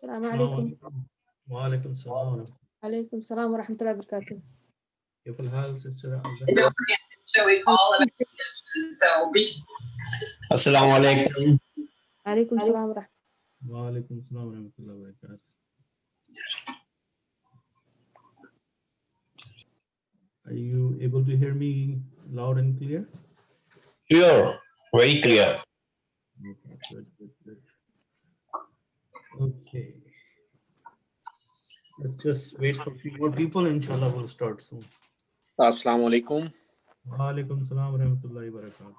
السلام عليكم. وعليكم السلام. عليكم السلام ورحمة الله وبركاته. كيف الحال sister? السلام عليكم. عليكم السلام ورحمة وعليكم السلام ورحمة الله وبركاته. Are you able to hear me loud and clear? Sure, very clear. Okay, good. Okay. Let's just wait for a few more people. Inshallah, we'll start soon. Assalamu alaikum. Wa alaikum salam wa rahmatullahi wa barakatuh.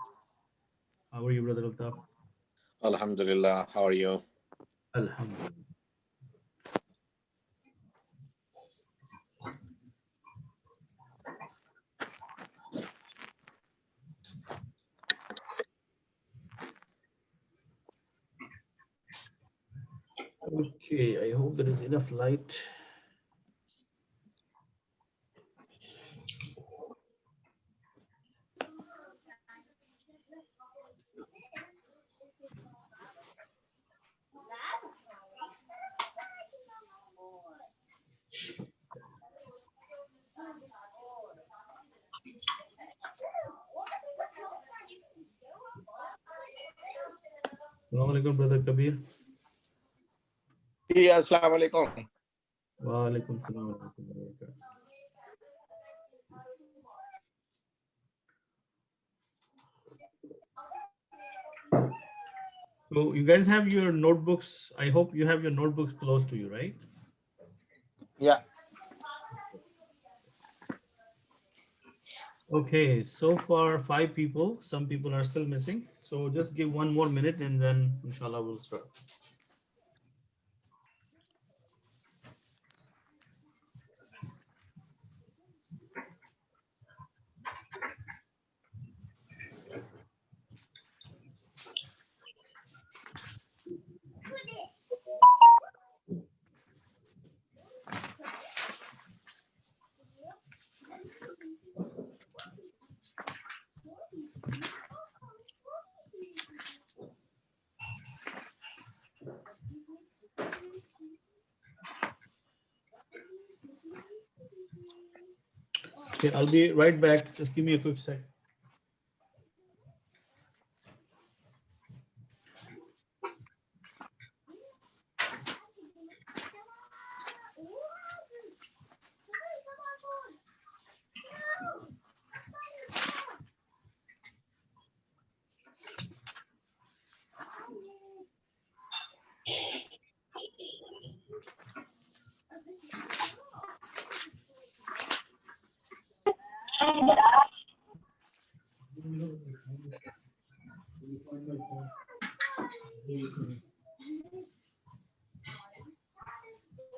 How are you, Brother Altaf? Alhamdulillah. How are you? Alhamdulillah. Okay, I hope there is enough light. Assalamu alaikum, Brother Kabir. Yeah, assalamu alaikum. Wa alaikum salam wa rahmatullahi wa barakatuh. So you guys have your notebooks. I hope you have your notebooks close to you, right? Yeah. Okay, so far 5 people. Some people are still missing. So just give 1 more minute and then inshallah we'll start. Okay, I'll be right back. Just give me a quick sec.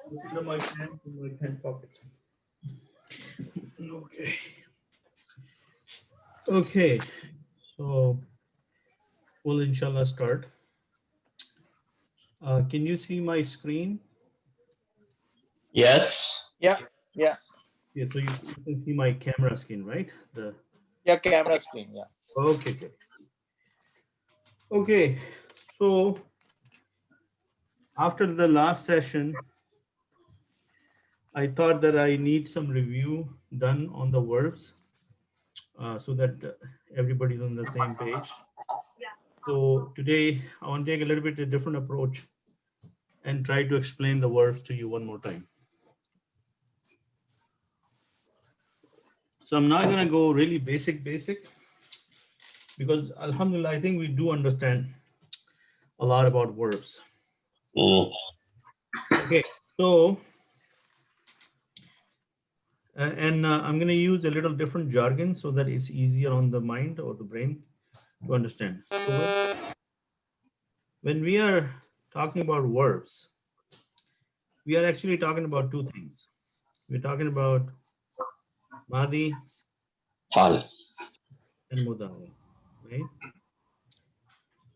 Look at my pen in my pen pocket. Okay. Okay. So we'll inshallah start. Can you see my screen? Yes. Yeah. Yeah. Yeah, so you can see my camera screen, right? Yeah. Camera screen. Yeah. Okay, good. Okay, so after the last session, I thought that I need some review done on the verbs so that everybody's on the same page. So today I want to take a little bit a different approach and try to explain the verbs to you one more time. So I'm not going to go really basic because alhamdulillah, I think we do understand a lot about verbs. Okay, so I'm going to use a little different jargon so that it's easier on the mind or the brain to understand. So when we are talking about verbs, we are actually talking about 2 things. We're talking about Madi Hal. and Mudari, right?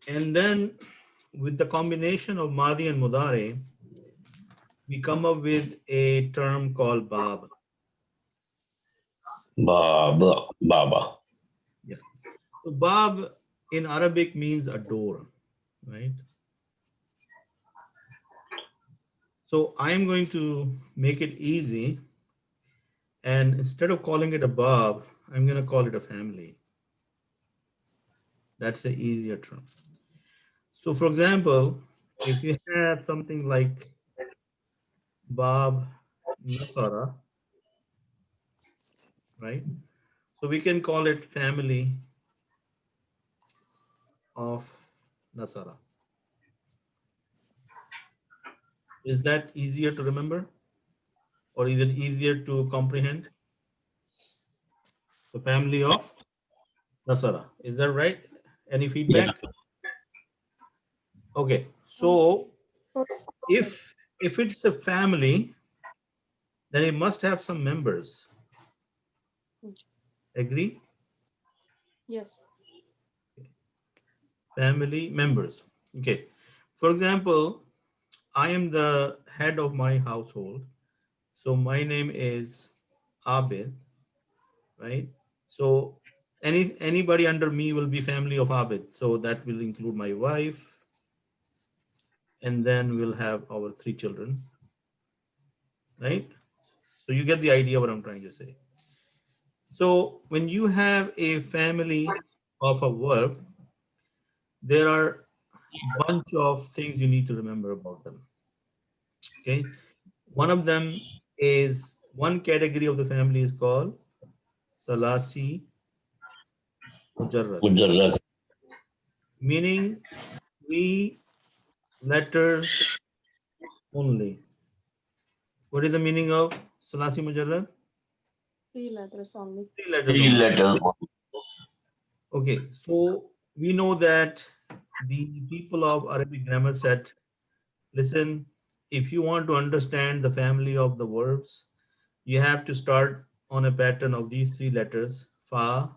And then with the combination of Madi and Mudari, we come up with a term called Baab. Baba. Yeah. So Baab in Arabic means a door, right? So I am going to make it easy. And instead of calling it a Baab, I'm going to call it a family. That's an easier term. So for example, if you have something like Baab Nasara, right? So we can call it family of Nasara. Is that easier to remember or even easier to comprehend? The family of Nasara. Is that right? Any Yeah. feedback? Okay. So if it's a family, then it must have some members. Agree? Yes. Family members. Okay. For example, I am the head of my household. So my name is Abid, right? So anybody under me will be family of Abid. So that will include my wife, and then we'll have our 3 children, right? So you get the idea what I'm trying to say. So when you have a family of a verb, there are bunch of things you need to remember about them. Okay. One of them is one category of the family is called Salasi Mujarrad, Mujarrad. meaning 3 letters only. What is the meaning of Salasi Mujarrad? 3 letters only. 3 letters 3 only. letters. Okay, so we know that the people of Arabic grammar said, listen, if you want to understand the family of the verbs, you have to start on a pattern of these 3 letters, fa,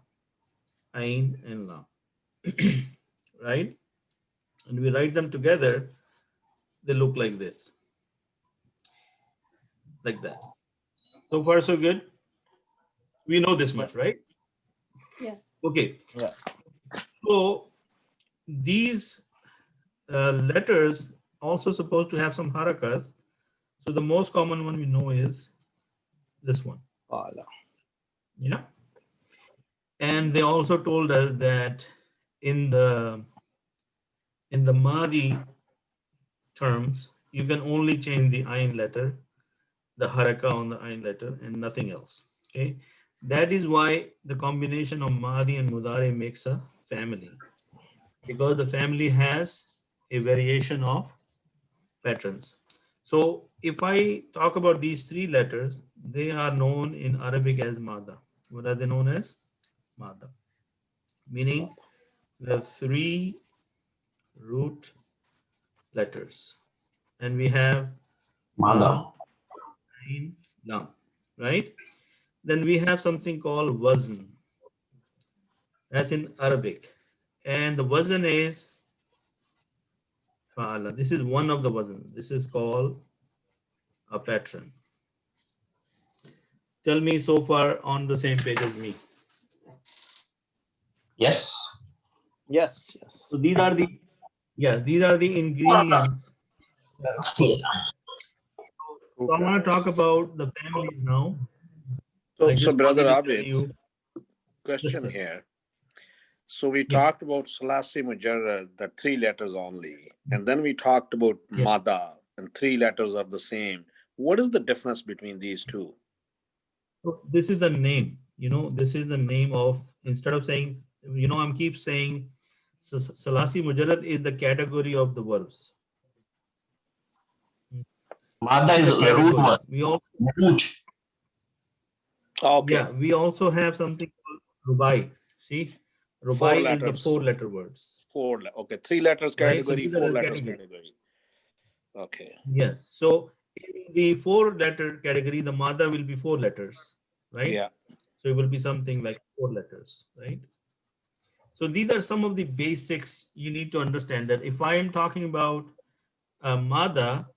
ain, and lam, right? And we write them together, they look like this, like that. So far, so good. We know this much, right? Yeah. Okay, Yeah. so these letters also supposed to have some harakas. So the most common one we know is this one. Allah. Yeah. And they also told us that in the Mahdi terms, you can only change the ayn letter, the haraka on the ayn letter, and nothing else. Okay. That is why the combination of Mahdi and Mudari makes a family, because the family has a variation of patterns. So if I talk about these 3 letters, they are known in Arabic as Mada. What are they known as? Mada. Meaning the 3 root letters. And we have Mada. Fa, Ain, Lam, right? Then we have something called Wazn. That's in Arabic. And the Wazn is Fa'ala. This is one of the Wazn. This is called a pattern. Tell me so far on the same page as me. Yes. Yes. Yes. So these are the ingredients. Yeah. So I want to talk about the families now. I So just brother wanted to tell Abid, you. question Listen. here. So we Yeah. talked about Salasi Mujarrad, the 3 letters only. And then we talked about Yeah. Mada, and 3 letters are the same. What is the difference between these two? So this is the name. This is the name of, instead of saying, I'm keep saying Salasi Mujarrad is the category of the verbs. Mada This is is the the root category. one. We also, Root. Okay, yeah, we also have something called Rubai. See, 4 Rubai is the letters. 4 letter words, 4. Okay, 3 letters right? So category, these are 4 the letters category. category. Okay. Yes. So in the 4 letter category, the Mada will be 4 letters, right? Yeah. So it will be something like 4 letters, right? So these are some of the basics you need to understand, that if I am talking about Mada,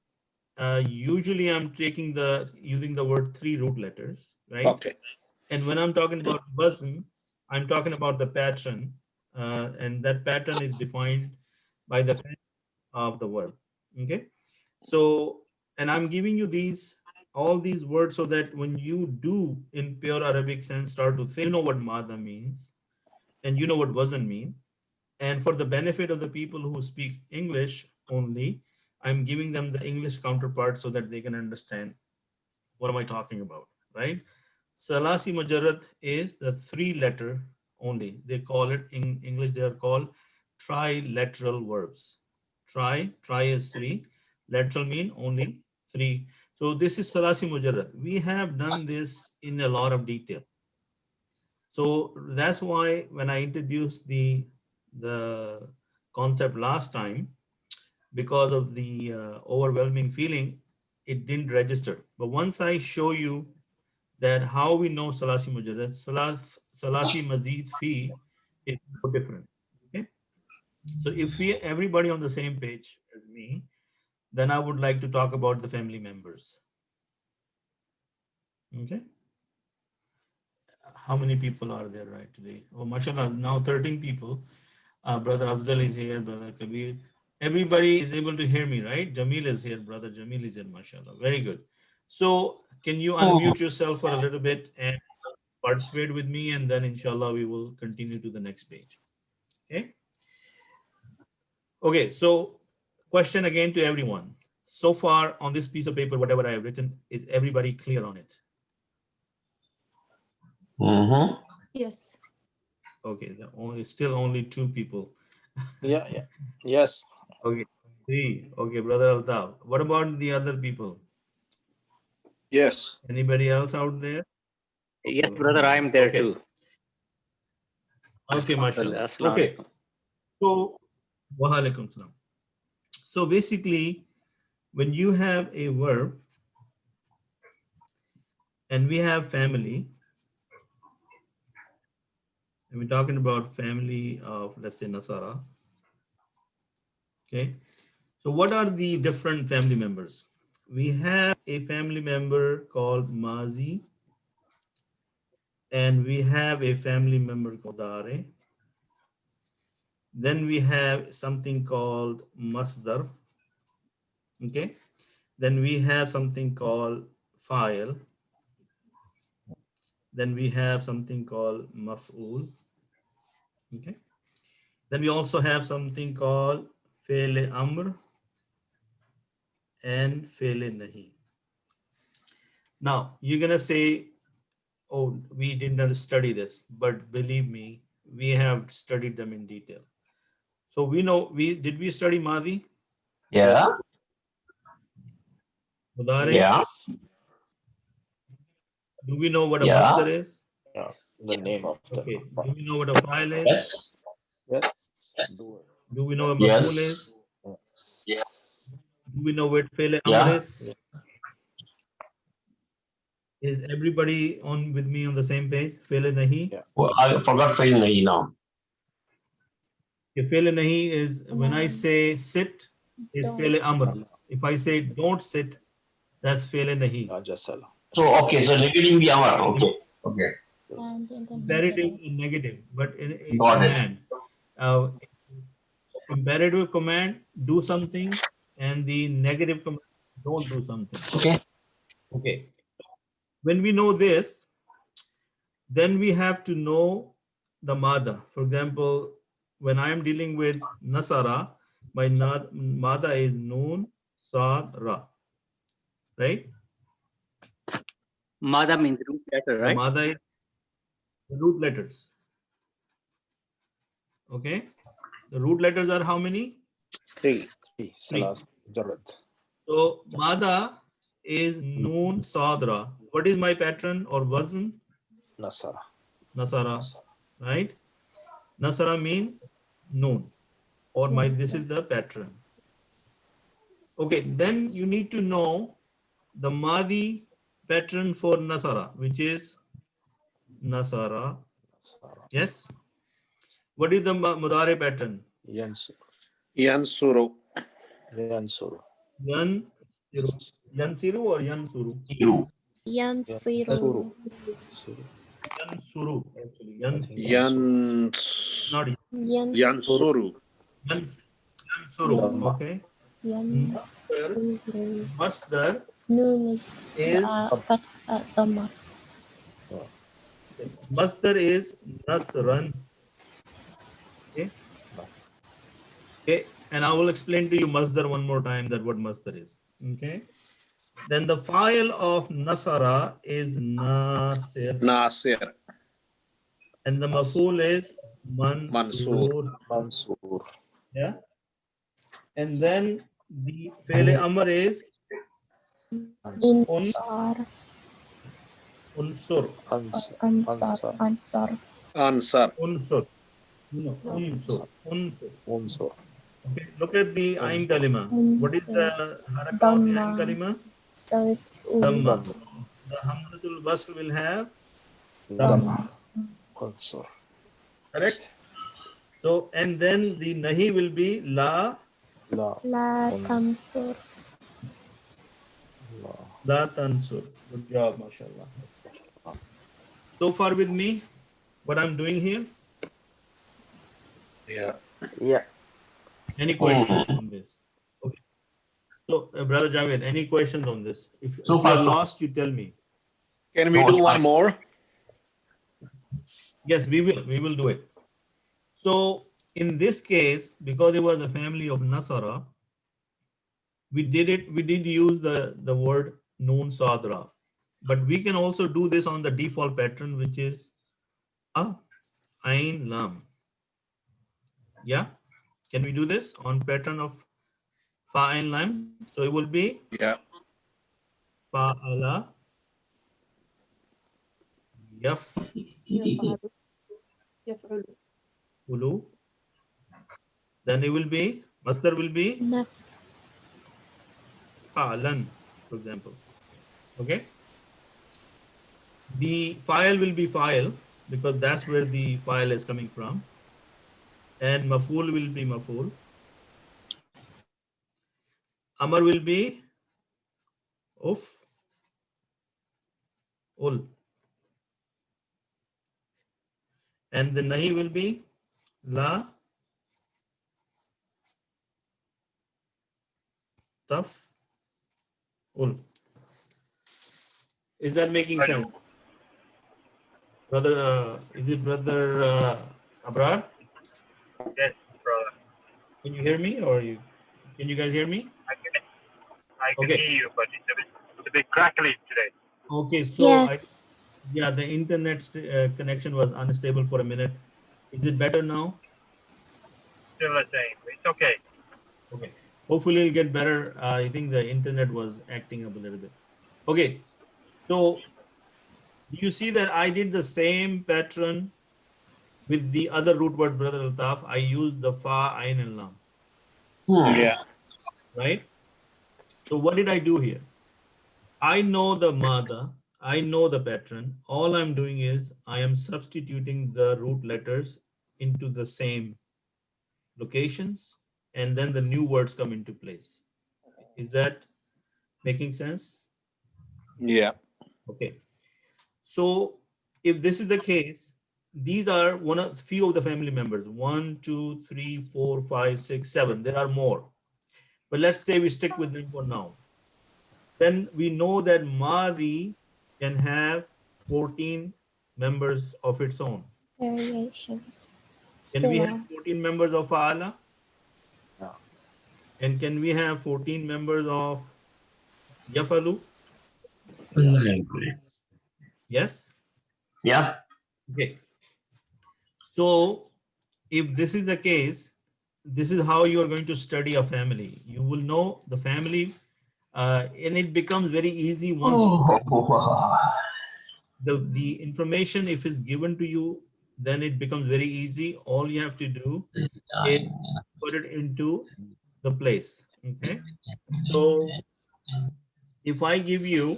usually I'm using the word 3 root letters, right? Okay. And when I'm talking about Wazn, I'm talking about the pattern, and that pattern is defined by the of the verb. Okay. So And I'm giving you all these words so that when you do in pure Arabic sense start to think, you know what mada means and you know what wasn't mean. And for the benefit of the people who speak English only, I'm giving them the English counterpart so that they can understand what am I talking about, right? Salasi Mujarrad is the 3-letter only. They call it in English, they are called trilateral verbs. Tri is 3. Lateral mean only 3. So this is Salasi Mujarrad. We have done this in a lot of detail. So that's why when I introduced the concept last time, because of the overwhelming feeling, it didn't register. But once I show you that how we know Salasi Mujarrad, Salasi Mazid Fi is so different. Okay. So if we everybody on the same page as me, then I would like to talk about the family members. Okay. How many people are there right today? Oh, mashallah, now 13 people. Brother Afzal is here, Brother Kabir. Everybody is able to hear me, right? Jamil is here, Brother Jamil is here, mashallah. Very good. So can you unmute yourself for a little bit and participate with me, and then inshallah we will continue to the next page. Okay. Okay, so question again to everyone. So far on this piece of paper, whatever I have written, is everybody clear on it? Mm-hmm. Yes. Okay, still only 2 people. Yeah, yeah. Yes. Okay, 3. Okay, Brother Altaf. What about the other people? Yes. Anybody else out there? Yes, Okay, brother, I am there okay. too. Okay, mashallah. Assalamu Okay, alaikum. so wa alaikum salam. So basically, when you have a verb and we have family, and we're talking about family of, let's say, Nasara. Okay, so what are the different family members? We have a family member called Mazi, and we have a family member called Dare. Then we have something called Masdar. Okay, then we have something called File. Then we have something called Maf'ul. Okay, then we also have something called Fele Amr and Fele Nahi. Now, you're going to say, oh, we didn't study this, but believe me, we have studied them in detail. So we know, did we study Madi? Yeah. Mudare? Yeah. Do we know what a Yeah. masdar is? Yeah. The name of the. Okay. Do we know what a file is? Yes. Yes. Do we know what Yes. maf'ul is? Yes. Do we know what Fele Yeah. Amr is? Is everybody on with me on the same page? Fele Nahi? Yeah. Well, I forgot fail nahi now. If Fele Nahi is, when I say sit, is Don't. Fele Amr. If I say don't sit, that's Fele Nahi. Just salam. So okay, so negative the hour. Okay. Okay. Imperative and negative, but in Got it. command. Uh, imperative command, do something, and the negative command, don't do something. Okay. Okay. When we know this, then we have to know the mada. For example, when I am dealing with Nasara, my mada is Noon, Sad, Ra. Right? Mada means root letter, The right? mada is the root letters. Okay? The root letters are how many? 3. Salas. Jarrad. So mada is Noon, Sad, Ra. What is my pattern or wazn? Nasara. Nasara. Right? Nasara mean Noon. Or my, this is the pattern. Okay, then you need to know the Madi pattern for Nasara, which is Nasara. Yes. What is the Mudare pattern? Yansur. Yansuru. Yansur. Yansiru or Yansuru? You. Yansiru. Yansuru, actually. Yans. Not Yansuru. Yansuru. Okay. ينصر Masdar نون is ضمة Masdar is nasran. Okay. Okay. And I will explain to you Masdar one more time that what Masdar is. Okay. Then the file of Nasara is Nasir. Nasir, And the maful is Mansur. Mansur. Mansur. Yeah. And then the Fele Amr is إنصار Unsur. أنصار أنصار Ansar. Unsur. No, Unsur. Ansar. Unsur. Unsur. Okay. Look at the Ain Unsur. Kalima. What is the haraka of the Ain ضمة Kalima? so it's Dhamma. Dhamma. The Hamzatul Wasl will have Dhamma. Unsur. correct? So, and then the Nahi will be La, La. لا تنصر La. La Tansur. Good job, mashallah. So far with me, what I'm doing here? Yeah. Yeah. Any questions on this? Okay. So, Brother Javed, any questions on this? If So you're far, so- lost, you tell me. Can we No, do it's one fine. more? Yes, we will. We will do it. So, in this case, because it was a family of Nasara, we did use the word Noon Sadra. But we can also do this on the default pattern, which is a Ain Lam. Yeah. Can we do this on pattern of Fa Ain Lam? So it will be Yeah. Fa'ala يفعل يفعل Yaf'ulu. Then it will be, Masdar will be نف Fa'alan, for example. Okay. The file will be file because that's where the file is coming from. And Maful will be Maful. Amar will be Uf, Ul. And the Nahi will be La, Taf, Ul. Is that making sense? Brother, is it Brother Abrar? Yes, brother. Can you hear me or can you guys hear me? I can Okay. hear you, but it's a bit crackly today. Okay, so yes yeah, the internet connection was unstable for a minute. Is it better now? Still the same. It's okay. Okay. Hopefully it'll get better. I think the internet was acting up a little bit. Okay. So do you see that I did the same pattern with the other root word, Brother Altaf? I used the Fa, Ain, and Lam, Yeah. right? So what did I do here? I know the Mada, I know the pattern. All I'm doing is I am substituting the root letters into the same locations, and then the new words come into place. Is that making sense? Yeah. Okay. So if this is the case, these are one of few of the family members. 1, 2, 3, 4, 5, 6, 7. There are more. But let's say we stick with them for now. Then we know that Madi can have 14 members of its own. variations Can we have Sila 14 members of Fa'ala? No. And can we have 14 members of Yafalu? Yes? Yeah. Okay. So if this is the case, this is how you are going to study a family. You will know the family, and it becomes very easy once the information, if it's given to you, then it becomes very easy. All you have to do is put it into the place. Okay. So if I give you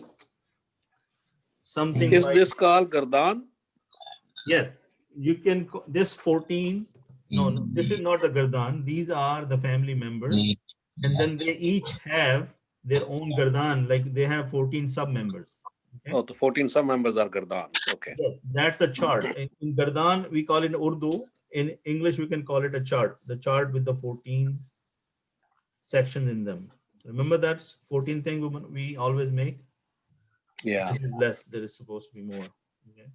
something Is like, this called Gardan? yes, you can, this 14, no, this is not the Gardan. These are the family members. And then they each have their own Gardan, like they have 14 sub-members. Okay? Oh, the 14 sub members are Gardans. Okay. Yes, that's the chart. In Gardan, we call it Urdu. In English, we can call it a chart. The chart with the 14 sections in them. Remember that's 14 thing we always make? Yeah. This is less, there is supposed to be more. Okay.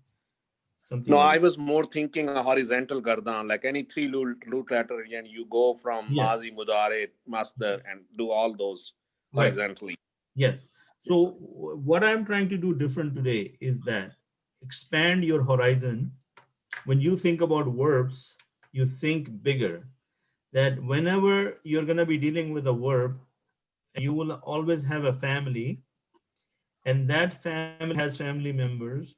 Something No, like I was more thinking a horizontal gardan, like any three root letter, and you go from yes, mazi, mudare, masdar, yes, and do all those right, horizontally. yes. So what I'm trying to do different today is that expand your horizon. When you think about verbs, you think bigger. That whenever you're going to be dealing with a verb, you will always have a family, and that family has family members.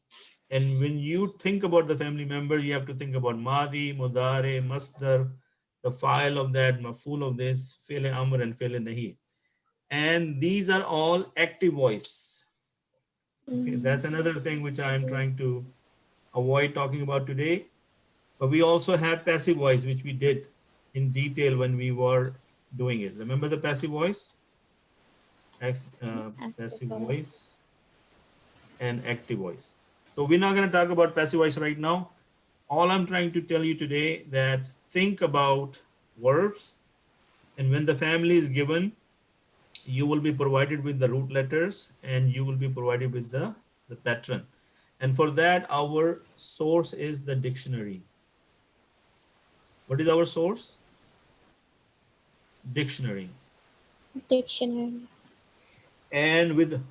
And when you think about the family member, you have to think about Madi, Mudare, Masdar, the file of that, Maful of this, Fele Amr and Fele Nahi. And these are all active voice. Okay, that's another thing which I am trying to avoid talking about today. But we also have passive voice, which we did in detail when we were doing it. Remember the passive voice? Passive voice and active voice. So we're not going to talk about passive voice right now. All I'm trying to tell you today that think about verbs, and when the family is given, you will be provided with the root letters and you will be provided with the pattern. And for that, our source is the dictionary. What is our source? Dictionary. Dictionary. And with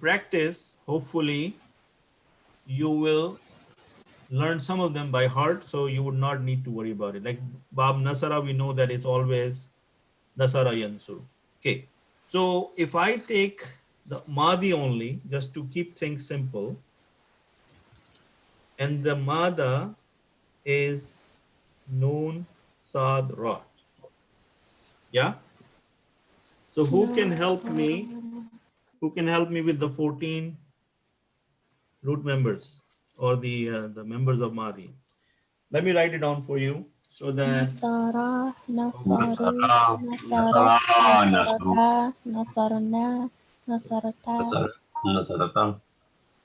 practice, hopefully you will learn some of them by heart, so you would not need to worry about it. Like Baab Nasara, we know that it's always Nasara Yansur. Okay, so if I take the Madi only, just to keep things simple, and the Mada is Noon Sad Ra. Yeah. So who can help me? Who can help me with the 14 root members or the members of Madi? Let me write it down for you so that Nasara, Nasaru, Nasara, Nasarat, Nasaru, Nasarata, Nasarana, Nasarata, Nasarata,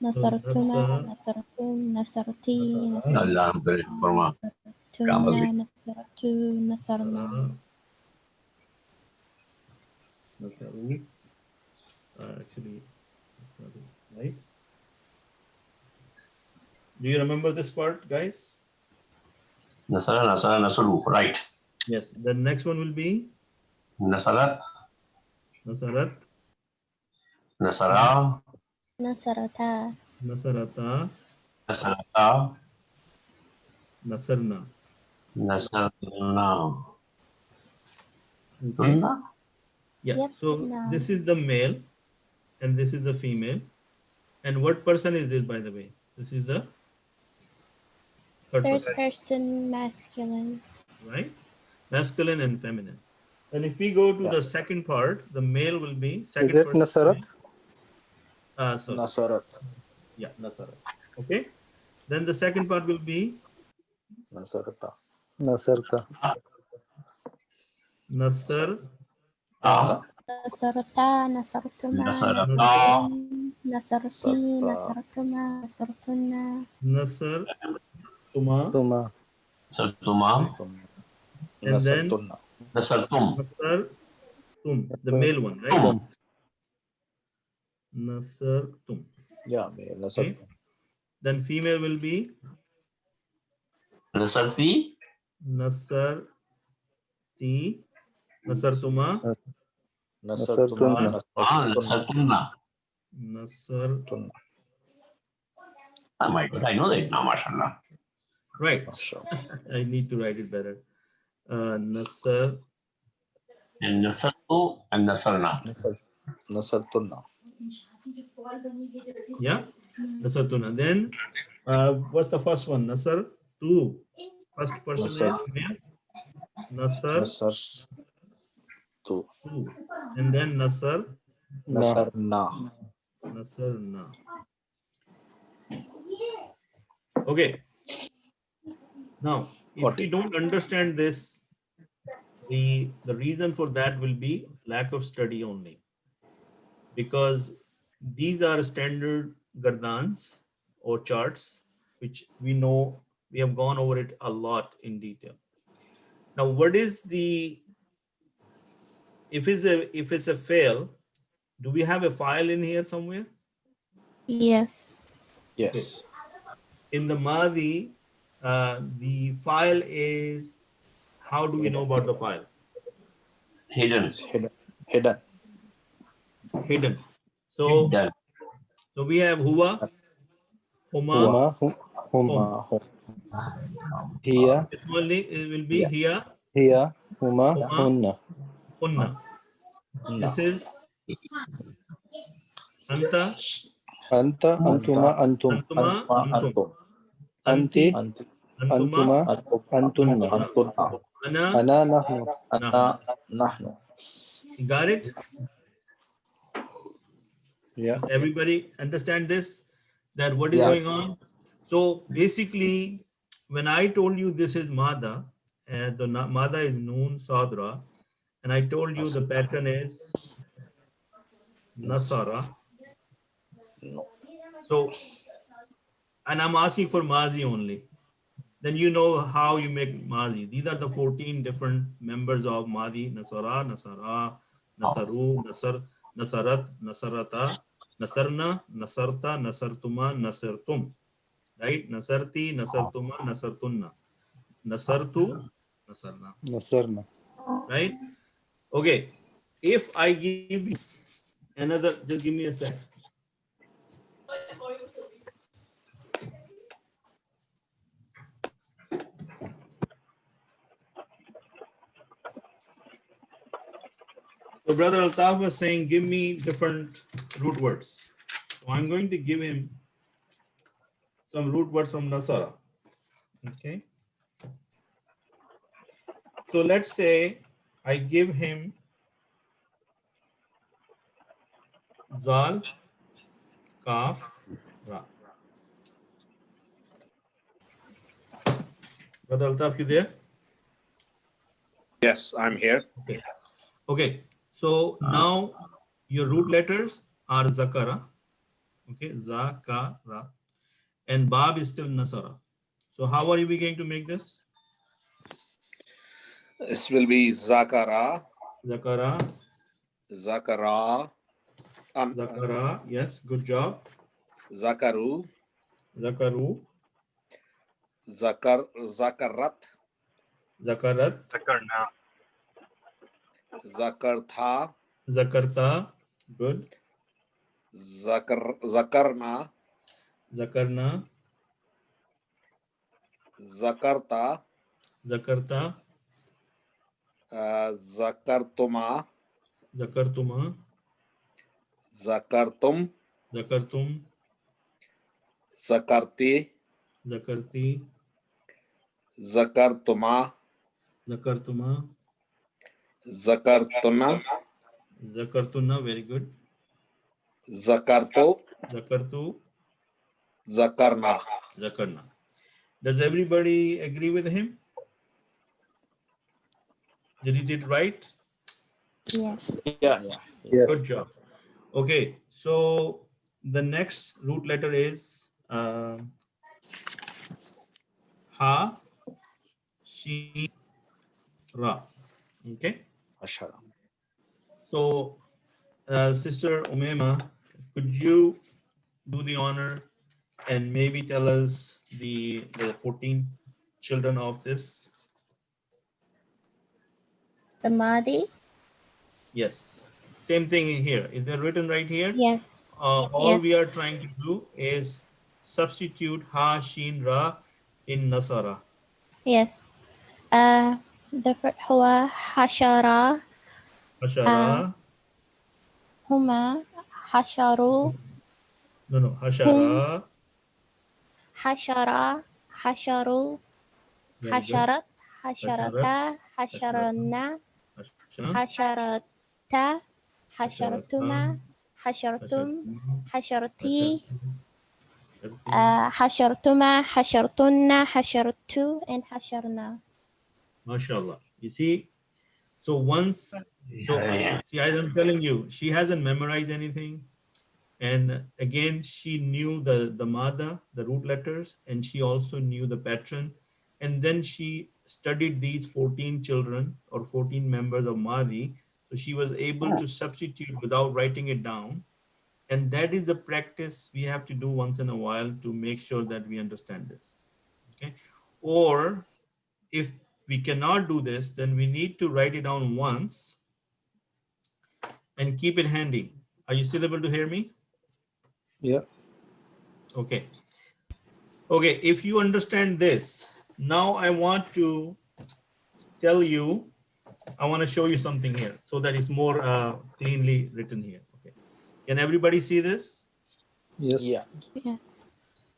Nasaratuna, Nasa, Nasaratun, Nasarati, Nasara, Allah Perma, Nasaratuna, Nasaratu, Nasarna. Nasaru, actually, Nasaru, right? Do you remember this part, guys? Nasuru, right. Yes. The next one will be Nasarat, Nasarat, Nasara, Nasarata, Nasarata, Nasarata, Nasarna. Nasarna, Okay. Sunna, Yeah. Yep. So No. this is the male and this is the female. And what person is this, by the way? This is the third Third person, person masculine. right? Masculine and feminine. And if we go to Yeah. the second part, the male will be Is second it person. Nasarat? Sorry. Nasarat. Yeah, Nasarat. Okay. Then the second part will be Nasarata. Nasarta. Nasar, Ah, Nasarata, Nasartuma, Nasarata, Nasartun, Nasarti, Sarta. Nasaratuma, Nasartuna. Nasar, Tuma, Tuma. Sartuma, and then Nasartuna. Nasartum, Nasar, Tum, the male one, right? Tum, Nasar, Tum. Yeah, Okay. Nasartum. Then female will be Nasarti, Nasar, Ti, Nasar, Tuma, Nasartuna. Nasartunna. Nasar. Oh my God, I know that now, mashallah. Right. Mashallah. I need to write it better. Nasar, And Nasartu and Nasarna. Nasartuna. yeah, Nasar, Tuna. Then what's the first one? Nasar, Tu. First person Nasar. is male. Nasar, Nasar. Tu. Tu. And then Nasar, Nasarna. Nasar, Na. Okay. Now, if we don't understand this, the reason for that will be lack of study only, because these are standard gardans or charts, which we know we have gone over it a lot in detail. Now, what is the if it's a fail, do we have a file in here somewhere? Yes. Yes. In the Madi, the file is, how do we know about the file? Hidden. It's hidden. Hidden. Hidden. So Hidden. we have huwa, huma, Huma. Here. it's only, it will be here, Here. Huma. huma, Hunna. hunna. This is anta, Anta. Antuma. Antum. antuma, antum. Anti. Anti, Antuma. Antunna. ana, Ana. Nahnu. nahnu. You got it? Yeah. Everybody understand this? That what is Yes. going on? So basically, when I told you this is Mada, and the Mada is Noon Sadra, and I told you the pattern is Nasara. No. So, and I'm asking for Mazi only. Then you know how you make Mazi. These are the 14 different members of Madi: Nasara, Nasara, Nasaru, Nasar, Nasarat, Nasarata, Nasarna, Nasarta, Nasartuma, Nasartum. Right? Nasarti, Nasartuma, Nasartunna. Nasartu, Nasarna. Nasarna. Right? Okay. If I give you another, just give me a sec. So Brother Altaf was saying, give me different root words. So I'm going to give him some root words from Nasara. Okay. So let's say I give him Zal, Kaf, Ra. Brother Altaf, you there? Yes, I'm here. Okay. Okay. So now your root letters are Zakara. Okay. Zakara. And Baab is still Nasara. So how are we going to make this? This will be Zakara, Zakara. Zakara, Zakara. Yes. Good job. Zakaru, Zakaru. Zakarat, Zakarat. Zakarna. Zakartha, Zakarta. Good. Zakarna, Zakarna. Zakarta, Zakarta. Zakartuma, Zakartuma. Zakartum, Zakartum. Zakarti, Zakarti. Zakartuma, Zakartuma. Zakartuna, Zakartuna. Very good. Zakarto, Zakartu. Zakarna. Zakarna. Does everybody agree with him? Did he did right? Yes. Yeah. Yes. Good job. Okay. So the next root letter is Ha, Shi, Ra. Okay. Ashara. So Sister Umema, could you do the honor and maybe tell us the 14 children of this? The Madi? Yes. Same thing in here. Is it written right here? Yes. All Yes. we are trying to do is substitute Ha, Shin, Ra in Nasara. Yes. The first هو حشرة Hashara. هما حشروا No. Hashara. حشرة حشروا Very good. حشرت Hasharat. حشرتا حشرنا Hasha. حشرتا حشرتما حشرتم حشرتي حشرتما حشرتن حشرتو and حشرنا. MashaAllah. You see, so once, see, as I'm telling you, she hasn't memorized anything. And again, she knew the Mada, the root letters, and she also knew the pattern. And then she studied these 14 children or 14 members of Madi. So she was able to substitute without writing it down. And that is the practice we have to do once in a while to make sure that we understand this. Okay. Or if we cannot do this, then we need to write it down once and keep it handy. Are you still able to hear me? Yeah. Okay. Okay, if you understand this, now I want to tell you, I want to show you something here so that it's more cleanly written here. Okay. Can everybody see this? Yes. Yeah. Yes.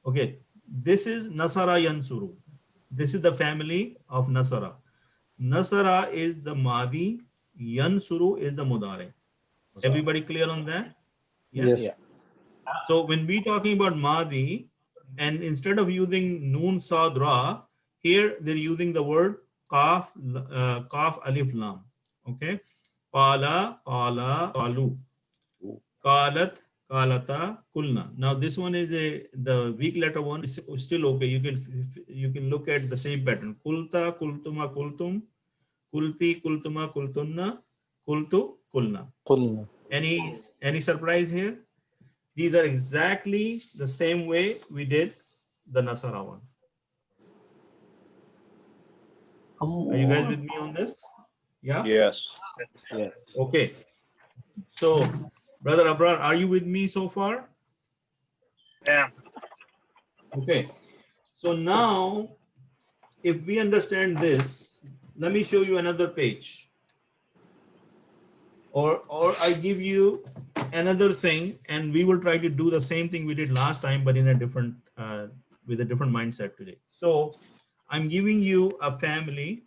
Okay. This is Nasara Yansuru. This is the family of Nasara. Nasara is the Madi, Yansuru is the Mudare. Everybody clear on that? Yes. Yeah. So when we talking about Madi, and instead of using Noon Saad Ra, here they're using the word Kaf, Kaf Alif Lam. Okay. Qala, Qala, Qalu. Qalat, Qalata, Kulna. Now this one is the weak letter one is still okay. You can look at the same pattern. Kulta, Kultuma, Kultum, Kulti, Kultuma, Kultunna, Kultu, Kulna. قلنا. Any surprise here? These are exactly the same way we did the Nasara one. Are you guys with me on this? Yeah? Yes. Yes. Okay. So, Brother Abrar, are you with me so far? Yeah. Okay. So now, if we understand this, let me show you another page. Or I give you another thing, and we will try to do the same thing we did last time, but in a different, with a different mindset today. So I'm giving you a family,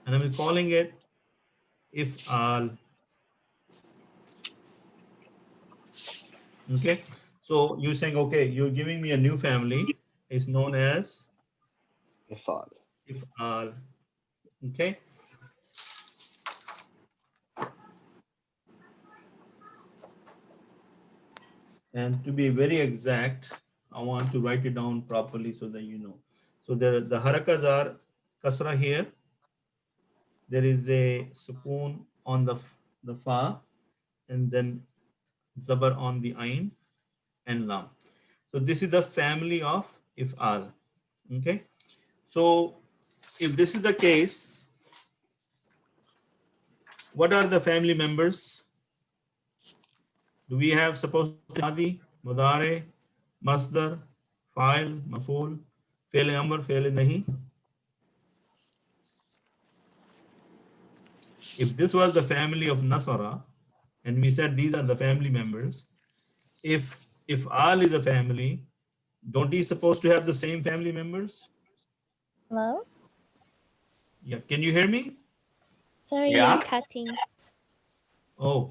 and I'm calling it Ifall. Okay. So you're saying, okay, you're giving me a new family. It's known as Ifall. Ifall. Okay. And to be very exact, I want to write it down properly so that you know. So the harakas are kasra here. There is a sukoon on the fa, and then zabar on the ain and lam. So this is the family of if'al. Okay. So if this is the case, what are the family members? Do we have supposed to Madi, Mudare, Masdar, Fa'il, Maf'ul, Fi'l Amr, Fi'l Nahi? If this was the family of Nasara, and we said these are the family members, if Al is a family, don't he supposed to have the same family members? Hello? Yeah, can you hear me? Sorry, Yeah. you're cutting. Oh,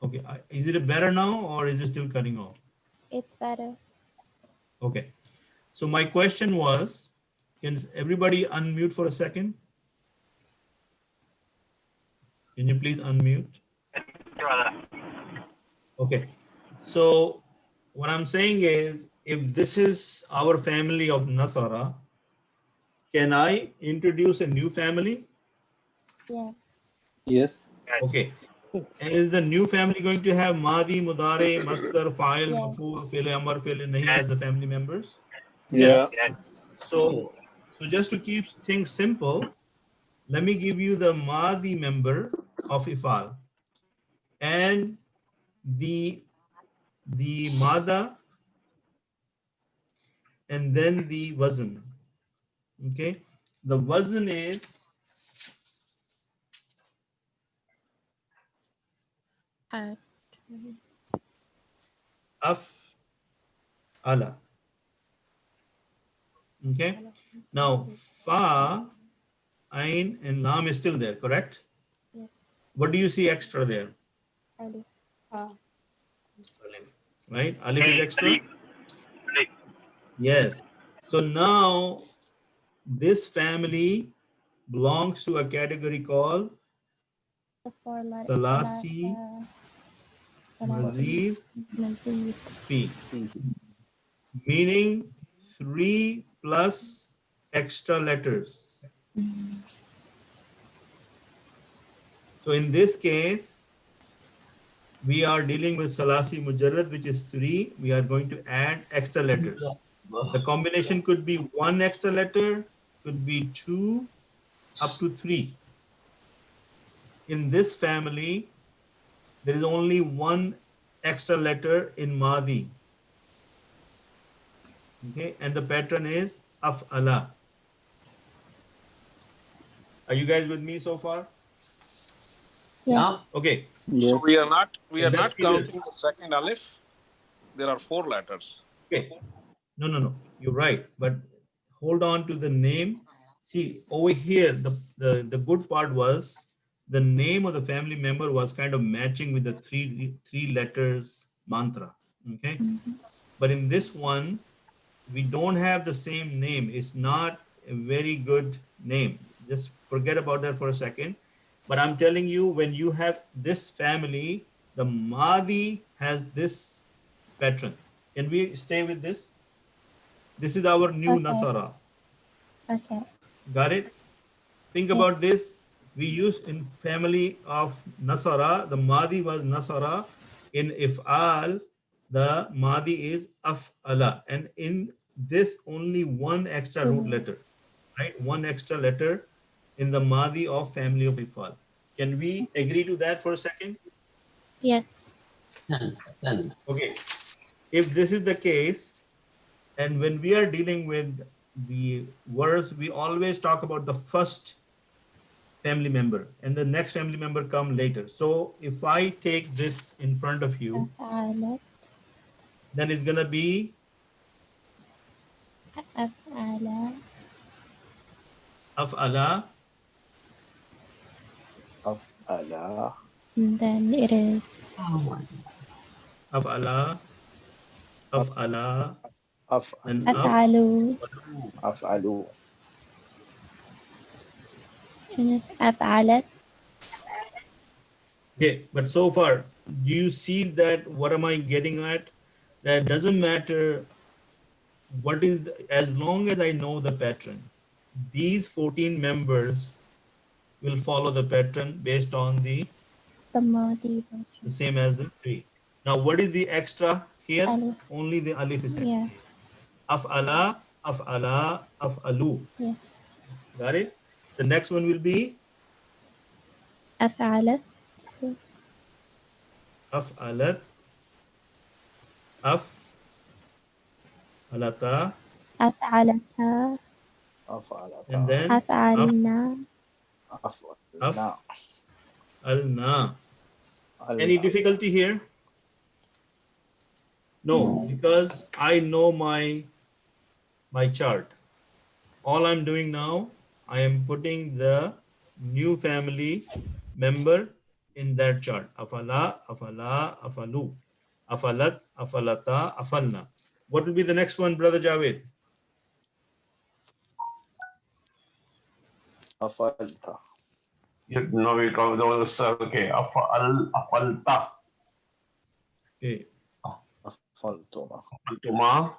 okay. Is it better now or is it still cutting off? It's better. Okay. So my question was, can everybody unmute for a second? Can you please unmute? Brother. Okay. So what I'm saying is, if this is our family of Nasara, can I introduce a new family? Yes. Yes. Okay. And is the new family going to have Madi, Mudare, Masdar, Fa'il, Yes. Maf'ul, Fi'l Amr, Fi'l Nahi as the family members? Yes. Yes. So just to keep things simple, let me give you the Madi member of Ifal and the Mada and then the Wazn. Okay. The Wazn is Af'ala. Okay. Now, Fa, Ain, and Lam is still there, correct? Yes. What do you see extra there? Alif. Right? Alif is extra? Alif. Yes. So now this family belongs to a category called The four letters. Salasi Mazid Mazid. P, meaning 3 plus extra letters. So in this case, we are dealing with Salasi Mujarrad, which is 3. We are going to add extra letters. The combination could be 1 extra letter, could be 2, up to 3. In this family, there is only 1 extra letter in Madi. Okay, and the pattern is Af'ala. Are you guys with me so far? Yes. Okay, So Yes. we so are let's not see counting this. the second alif. There are 4 letters. Okay, no, you're right, but hold on to the name. See, over here, the good part was the name of the family member was kind of matching with the three letters mantra. Okay, but in this one, we don't have the same name. It's not a very good name. Just forget about that for a second. But I'm telling you, when you have this family, the Mahdi has this pattern. Can we stay with this? This is our new Okay. Nasara. Okay. Got it? Think Yes. about this. We use in family of Nasara, the Mahdi was Nasara. In If'al, the Mahdi is Af'ala. And in this, only 1 extra root letter, right? 1 extra letter in the Mahdi of family of If'al. Can we agree to that for a second? Yes. Okay. If this is the case, and when we are dealing with the words, we always talk about the first family member and the next family member come later. So if I take this in front of you, أفعلت. then it's gonna be أفعل. af'ala, Af'ala. Then it is af'ala, af'ala, and Af'alu. أفعل. Af'alu. And أفعلت. Okay, but so far, do you see that what am I getting at? That doesn't matter what is as long as I know the pattern. These 14 members will follow the pattern based on the الماضي version. same as the 3. Now, what is the extra here? ألف. Only the alif is extra. Yeah. Af'ala, af'ala, af'alu. Yes. Got it? The next one will be أفعلت. af'alat, af'alata, أفعلتا. Af'alata. and then أفعلنا. Af'alna. af'alna. Any Alna. difficulty here? No, because I know my chart. All I'm doing now, I am putting the new family member in that chart. Afala, afala, afalu, afalat, afalata, afalna. What will be the next one, Brother Javed? Afalta. You know, we call those, okay, afalta, Okay. Afaltuma. afaltuma,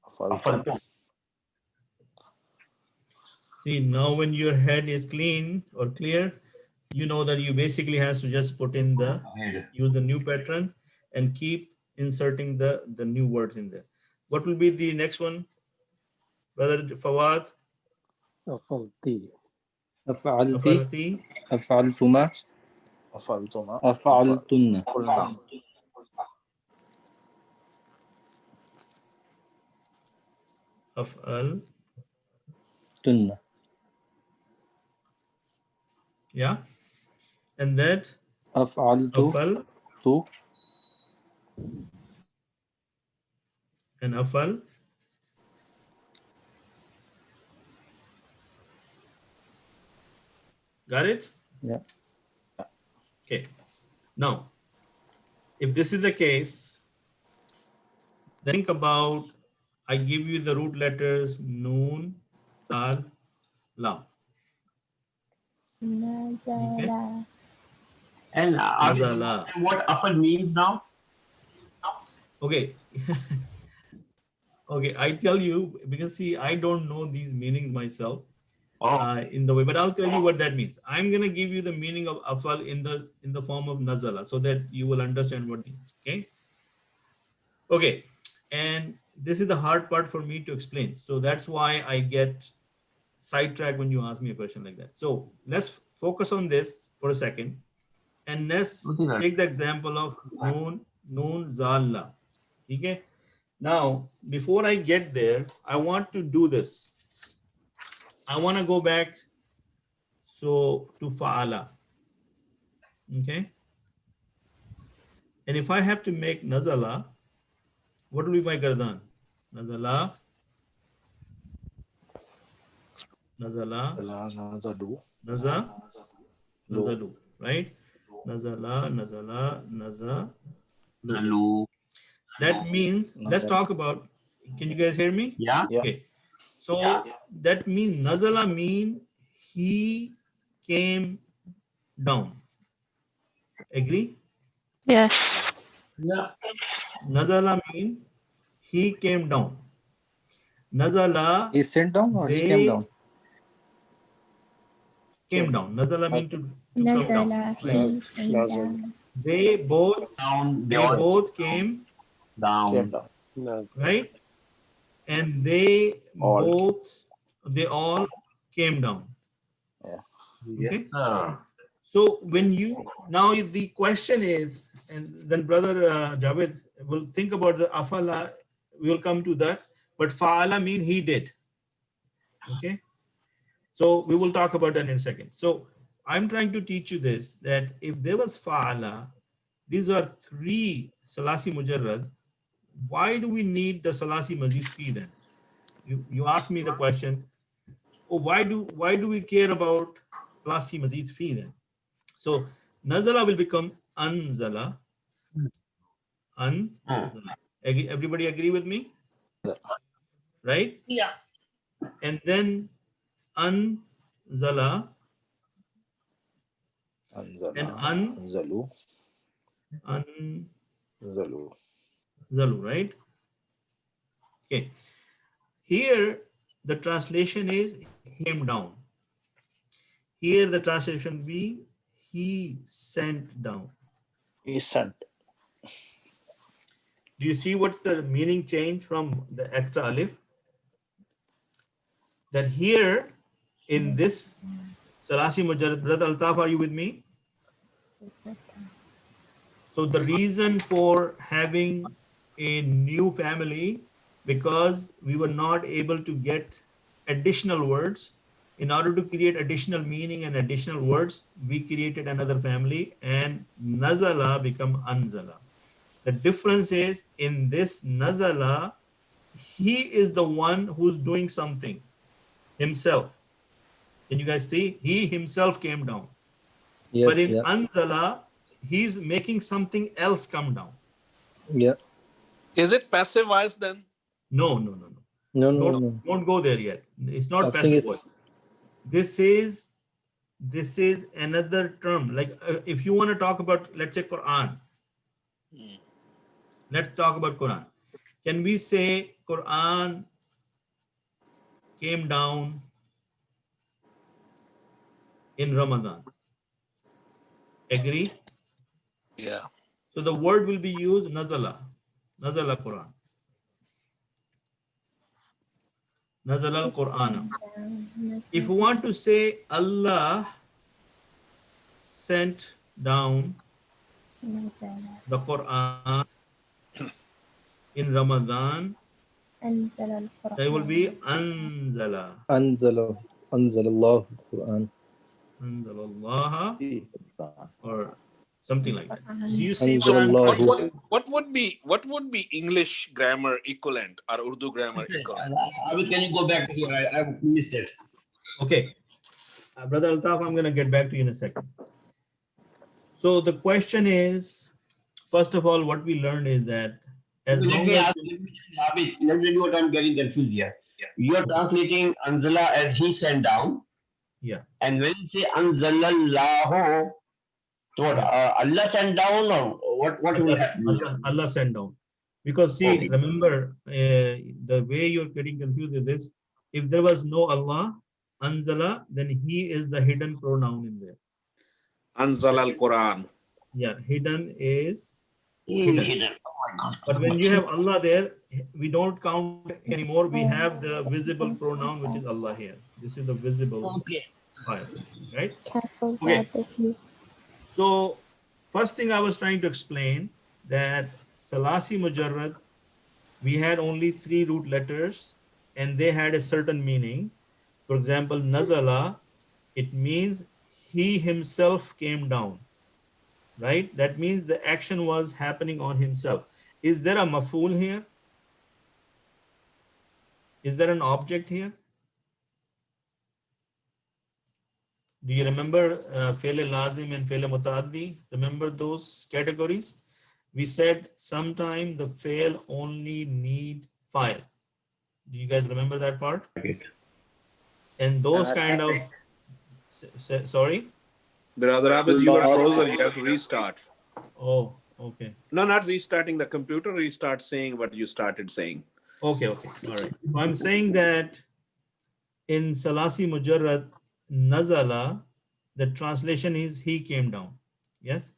Afaltum. afaltum. See, now when your head is clean or clear, you know that you basically has to just put in use the new pattern and keep inserting the new words in there. What will be the next one, Brother Fawad? أفعلتي. أفعلتي. Afalati, أفعلتما. Afaltuma. أفعلتن. Afalna. afal, تن. yeah, and that أفعلت. afal تو. and afal. Got it? Yeah. Okay. Now, if this is the case, think about, I give you the root letters Noon, Dal, Lam. نزل. And are we Nazala. what afal means now? Okay. Okay, I tell you, because see, I don't know these meanings myself. in the way, but I'll tell you what that means. I'm gonna give you the meaning of afal in the form of nazala, so that you will understand what it means. Okay. Okay, and this is the hard part for me to explain. So that's why I get sidetracked when you ask me a question like that. So let's focus on this for a second, and let's take the example of noon zalla. Okay. Now, before I get there, I want to do this. I want to go back to fa'ala. Okay. And if I have to make nazala, what will be my gardan? Nazala, nazala, nazalu, right? Nazala, nazalu. That means, let's talk about, can you guys hear me? Yeah. Okay. So that means nazala mean he came down. Agree? Yes. Yeah. Nazala mean he came down. Nazala, He sent down or he came they down? came down. Nazala mean to come down. Nazala, Right? he came down. They both Down. they both came Down. right, and they All. all came down. Yeah. Okay. Sir. So when you now the question is, and then brother Javed will think about the afala. We will come to that, but faala mean he did. Okay. So we will talk about that in a second. So I'm trying to teach you this, that if there was faala, these are three salasi mujarrad. Why do we need the salasi mazid fi then? You ask me the question, oh, why do we care about salasi mazid fi then? So nazala will become anzala. Everybody agree with me? Right? Yeah. And then anzala and Anzalu. anzalu, right? Okay. Here the translation is came down. Here the translation be he sent down. He sent. Do you see what's the meaning change from the extra alif? That here in this salasi mujarrad, brother Altaf, are you with me? So the reason for having a new family, because we were not able to get additional words. In order to create additional meaning and additional words, we created another family, and nazala become anzala. The difference is in this nazala, he is the one who's doing something himself. Can you guys see? He himself came down. Yes. But in Yeah. anzala, he's making something else come down. Yeah. Is it passive voice then? No. No. Don't go there yet. It's not I think passive it's voice. This is another term. Like if you want to talk about, let's say Quran. Let's talk about Quran. Can we say Quran came down in Ramadan? Agree? Yeah. So the word will be used nazala Quran. Nazala al-Qur'ana. If you want to say Allah sent down the Quran in Ramadan, they will be anzala. Anzala Allah Quran. Anzalallaha He or something like that. Do you see what I'm Anzalallahu. trying to say? What would be English grammar equivalent or Urdu grammar equivalent? Can you go back here? I missed it. Okay. Brother Altaf, I'm going to get back to you in a second. So the question is, first of all, what we learned is that as Let long me as ask you, Abid, let me know what I'm getting confused here. You are translating Anzala as he sent down. Yeah. And when you say Anzalallahu, so what, Allah sent down or what will happen? Allah sent down. Because see, Okay. remember, the way you're getting confused with this, if there was no Allah, Anzala, then he is the hidden pronoun in there. Anzal al Quran. Yeah, hidden is He hidden. hidden. Oh my God. But when you have Allah there, we don't count anymore. We have the visible pronoun, which is Allah here. This is the visible Okay. file, right? Cancels Okay. out the he. So first thing I was trying to explain that Salasi Mujarrad, we had only 3 root letters and they had a certain meaning. For example, Nazala, it means he himself came down, right? That means the action was happening on himself. Is there a maf'ul here? Is there an object here? Do you remember Fe'l Lazim and Fe'l Mutaaddi? Remember those categories? We said sometime the fail only need file. Do you guys remember that part? And those kind of, sorry? Brother Abid, you were frozen. You have to restart. Oh, okay. No, not restarting the computer. Restart saying what you started saying. Okay, okay. All right. So I'm saying that in Salasi Mujarrad, Nazala, the translation is he came down. Yes?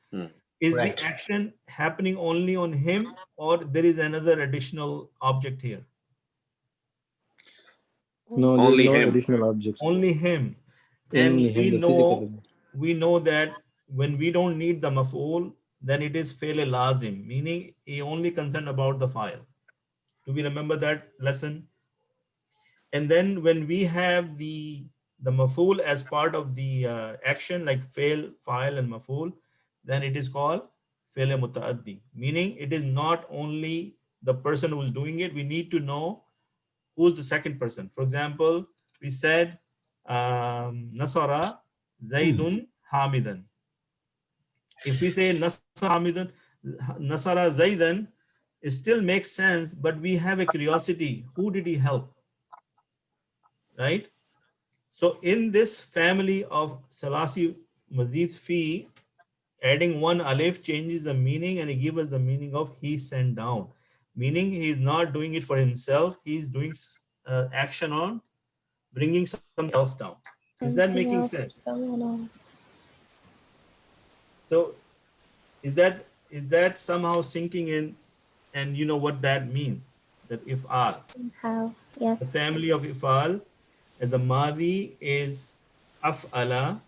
Is Right. the action happening only on him or there is another additional object here? No, there is Only no him. additional objects. Only him. Only And him, the physical. we know that when we don't need the maf'ul, then it is fail lazim, meaning he only concerned about the file. Do we remember that lesson? And then when we have the maf'ul as part of the action like fail, file and maf'ul, then it is called fail mutaaddi, meaning it is not only the person who is doing it, we need to know who's the second person. For example, we said Nasara Zaidun Hamidan. If we say Nasara Hamidan, Nasara Zaidan, it still makes sense, but we have a curiosity. Who did he help? Right? So in this family of Salasi Mazid Fi, adding one alif changes the meaning and it gives us the meaning of he sent down. Meaning he is not doing it for himself, he is doing action on bringing something else down. Is that Something making else or sense? someone else. So is that somehow sinking in, and you know what that means? That if'al, Somehow. the Yes. family of if'al, and the madi is af'ala,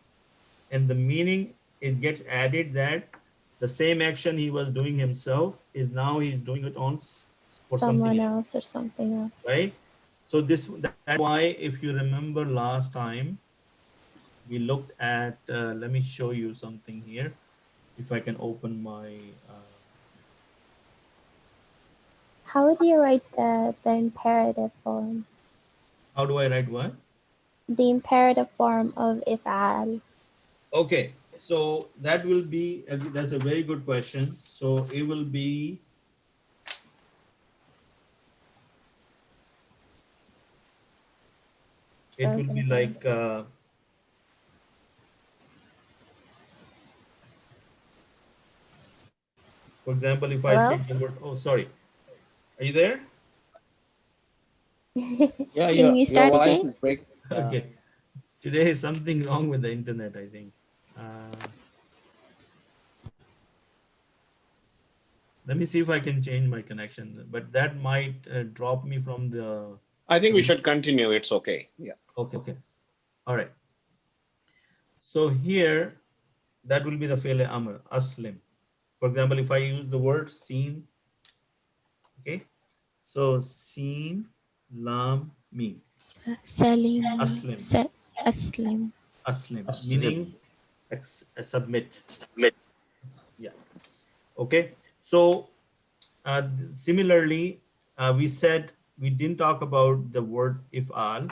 and the meaning it gets added that the same action he was doing himself is now he's doing it on for something Someone else, else or something else. right? So that's why if you remember last time we looked at let me show you something here if I can open my How would you write the imperative form? how do I write what? The imperative form of if'al. Okay, so that will be that's a very good question. So it will be like for example, if I Hello? take the word, oh sorry, are you there? Yeah, Can you your start voice again? is break. Okay, today is something wrong with the internet, I think. Let me see if I can change my connection, but that might drop me from the. I think we should continue. It's okay. Yeah. Okay, all right. So here, that will be the fail amr, aslim. For example, if I use the word seen, okay, so seen, lam, mim, Salim. aslim, Aslim. aslim, meaning submit. Yeah. Okay. So similarly, we said we didn't talk about the word if'al,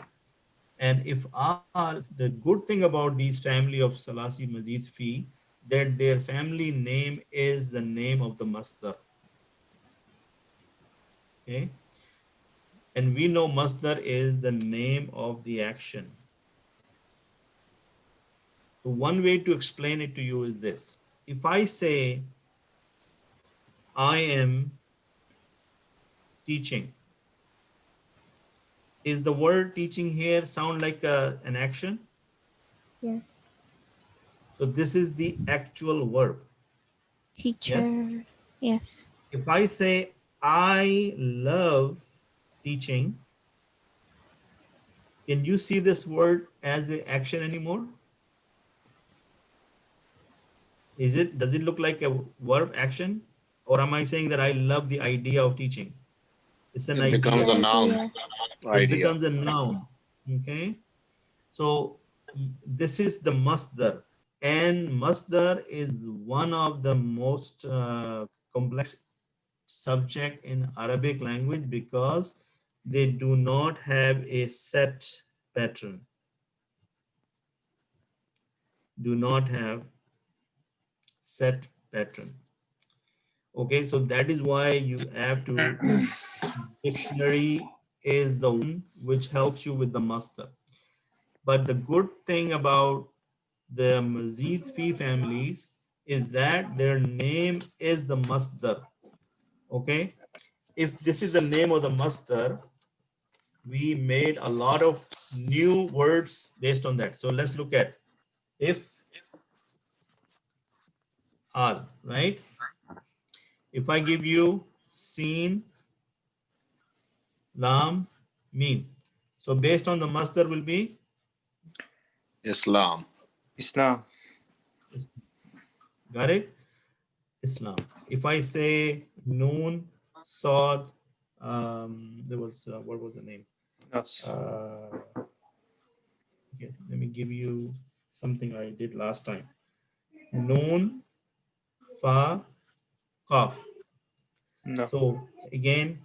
and if'al. The good thing about these family of Salasi Mazid Fi, that their family name is the name of the masdar. Okay. And we know masdar is the name of the action. So one way to explain it to you is this. If I say, I am teaching, is the word teaching here sound like an action? Yes. So this is the actual verb. Teacher. Yes. Yes. If I say I love teaching, can you see this word as an action anymore? Does it look like a verb action? Or am I saying that I love the idea of teaching? It's an It The becomes idea. a noun idea. It idea. becomes a noun. Okay. So this is the masdar, and masdar is one of the most complex subject in Arabic language because they do not have a set pattern. Do not have set pattern. Okay, so that is why you have to, dictionary is the one which helps you with the masdar. But the good thing about the Mazid Fi families is that their name is the masdar. Okay, if this is the name of the masdar, we made a lot of new words based on that. So let's look at if al, right? If I give you seen, lam, mim. So based on the masdar will be Islam. Islam. got it? Islam. If I say noon, sod, there was what was the name? Yes. Okay, let me give you something I did last time. Noon, fa, qaf. No. So again,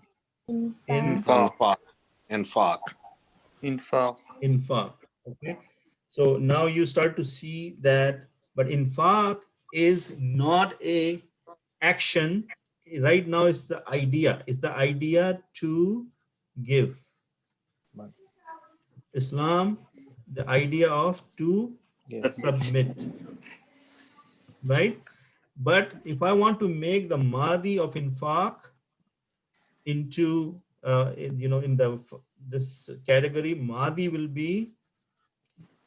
in Infaq. Infaq. Infaq. infaq. Okay, so now you start to see that, but infaq is not a action. Right now, it's the idea. It's the idea to give. Islam, the idea of to Yes. submit, right? But if I want to make the madi of infaq into in the this category, madi will be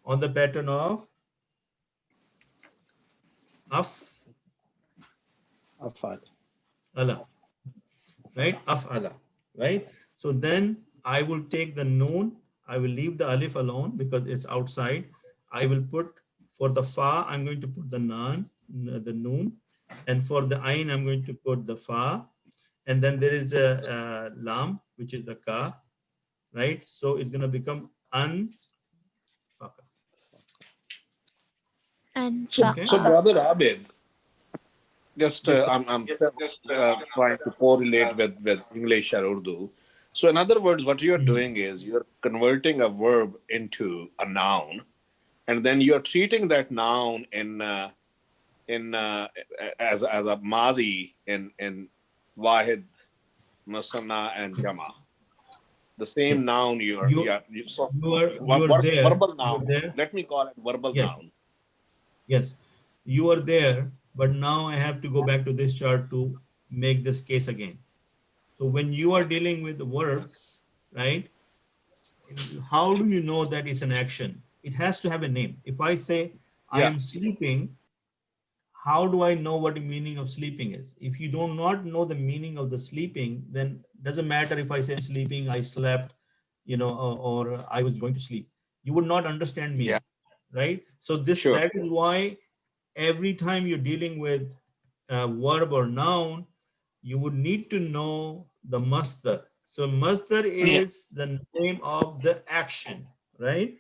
on the pattern of af Afal. ala, right? Af ala, right? So then I will take the noon, I will leave the alif alone because it's outside. I will put for the fa, I'm going to put the the noon, and for the ain, I'm going to put the fa, and then there is a lam, which is the ka, right? So it's going to become an. And So, Okay. so brother Abid, just Yes, sir. I'm trying to correlate with English or Urdu. So in other words, what you're doing is you're converting a verb into a noun, and then you're treating that noun as a madi in wahid, musanna, and jama. The Yeah. same noun so You are there. verbal You are noun. there. Let me call it verbal Yes. noun. Yes. You are there, but now I have to go back to this chart to make this case again. So when you are dealing with the verbs, right? How do you know that it's an action? It has to have a name. If I say I Yeah. am sleeping, how do I know what the meaning of sleeping is? If you do not know the meaning of the sleeping, then doesn't matter if I say sleeping, I slept, or I was going to sleep. You would not understand me, Yeah. right? So Sure. that is why every time you're dealing with a verb or noun, you would need to know the masdar. So masdar is the name of the action, right?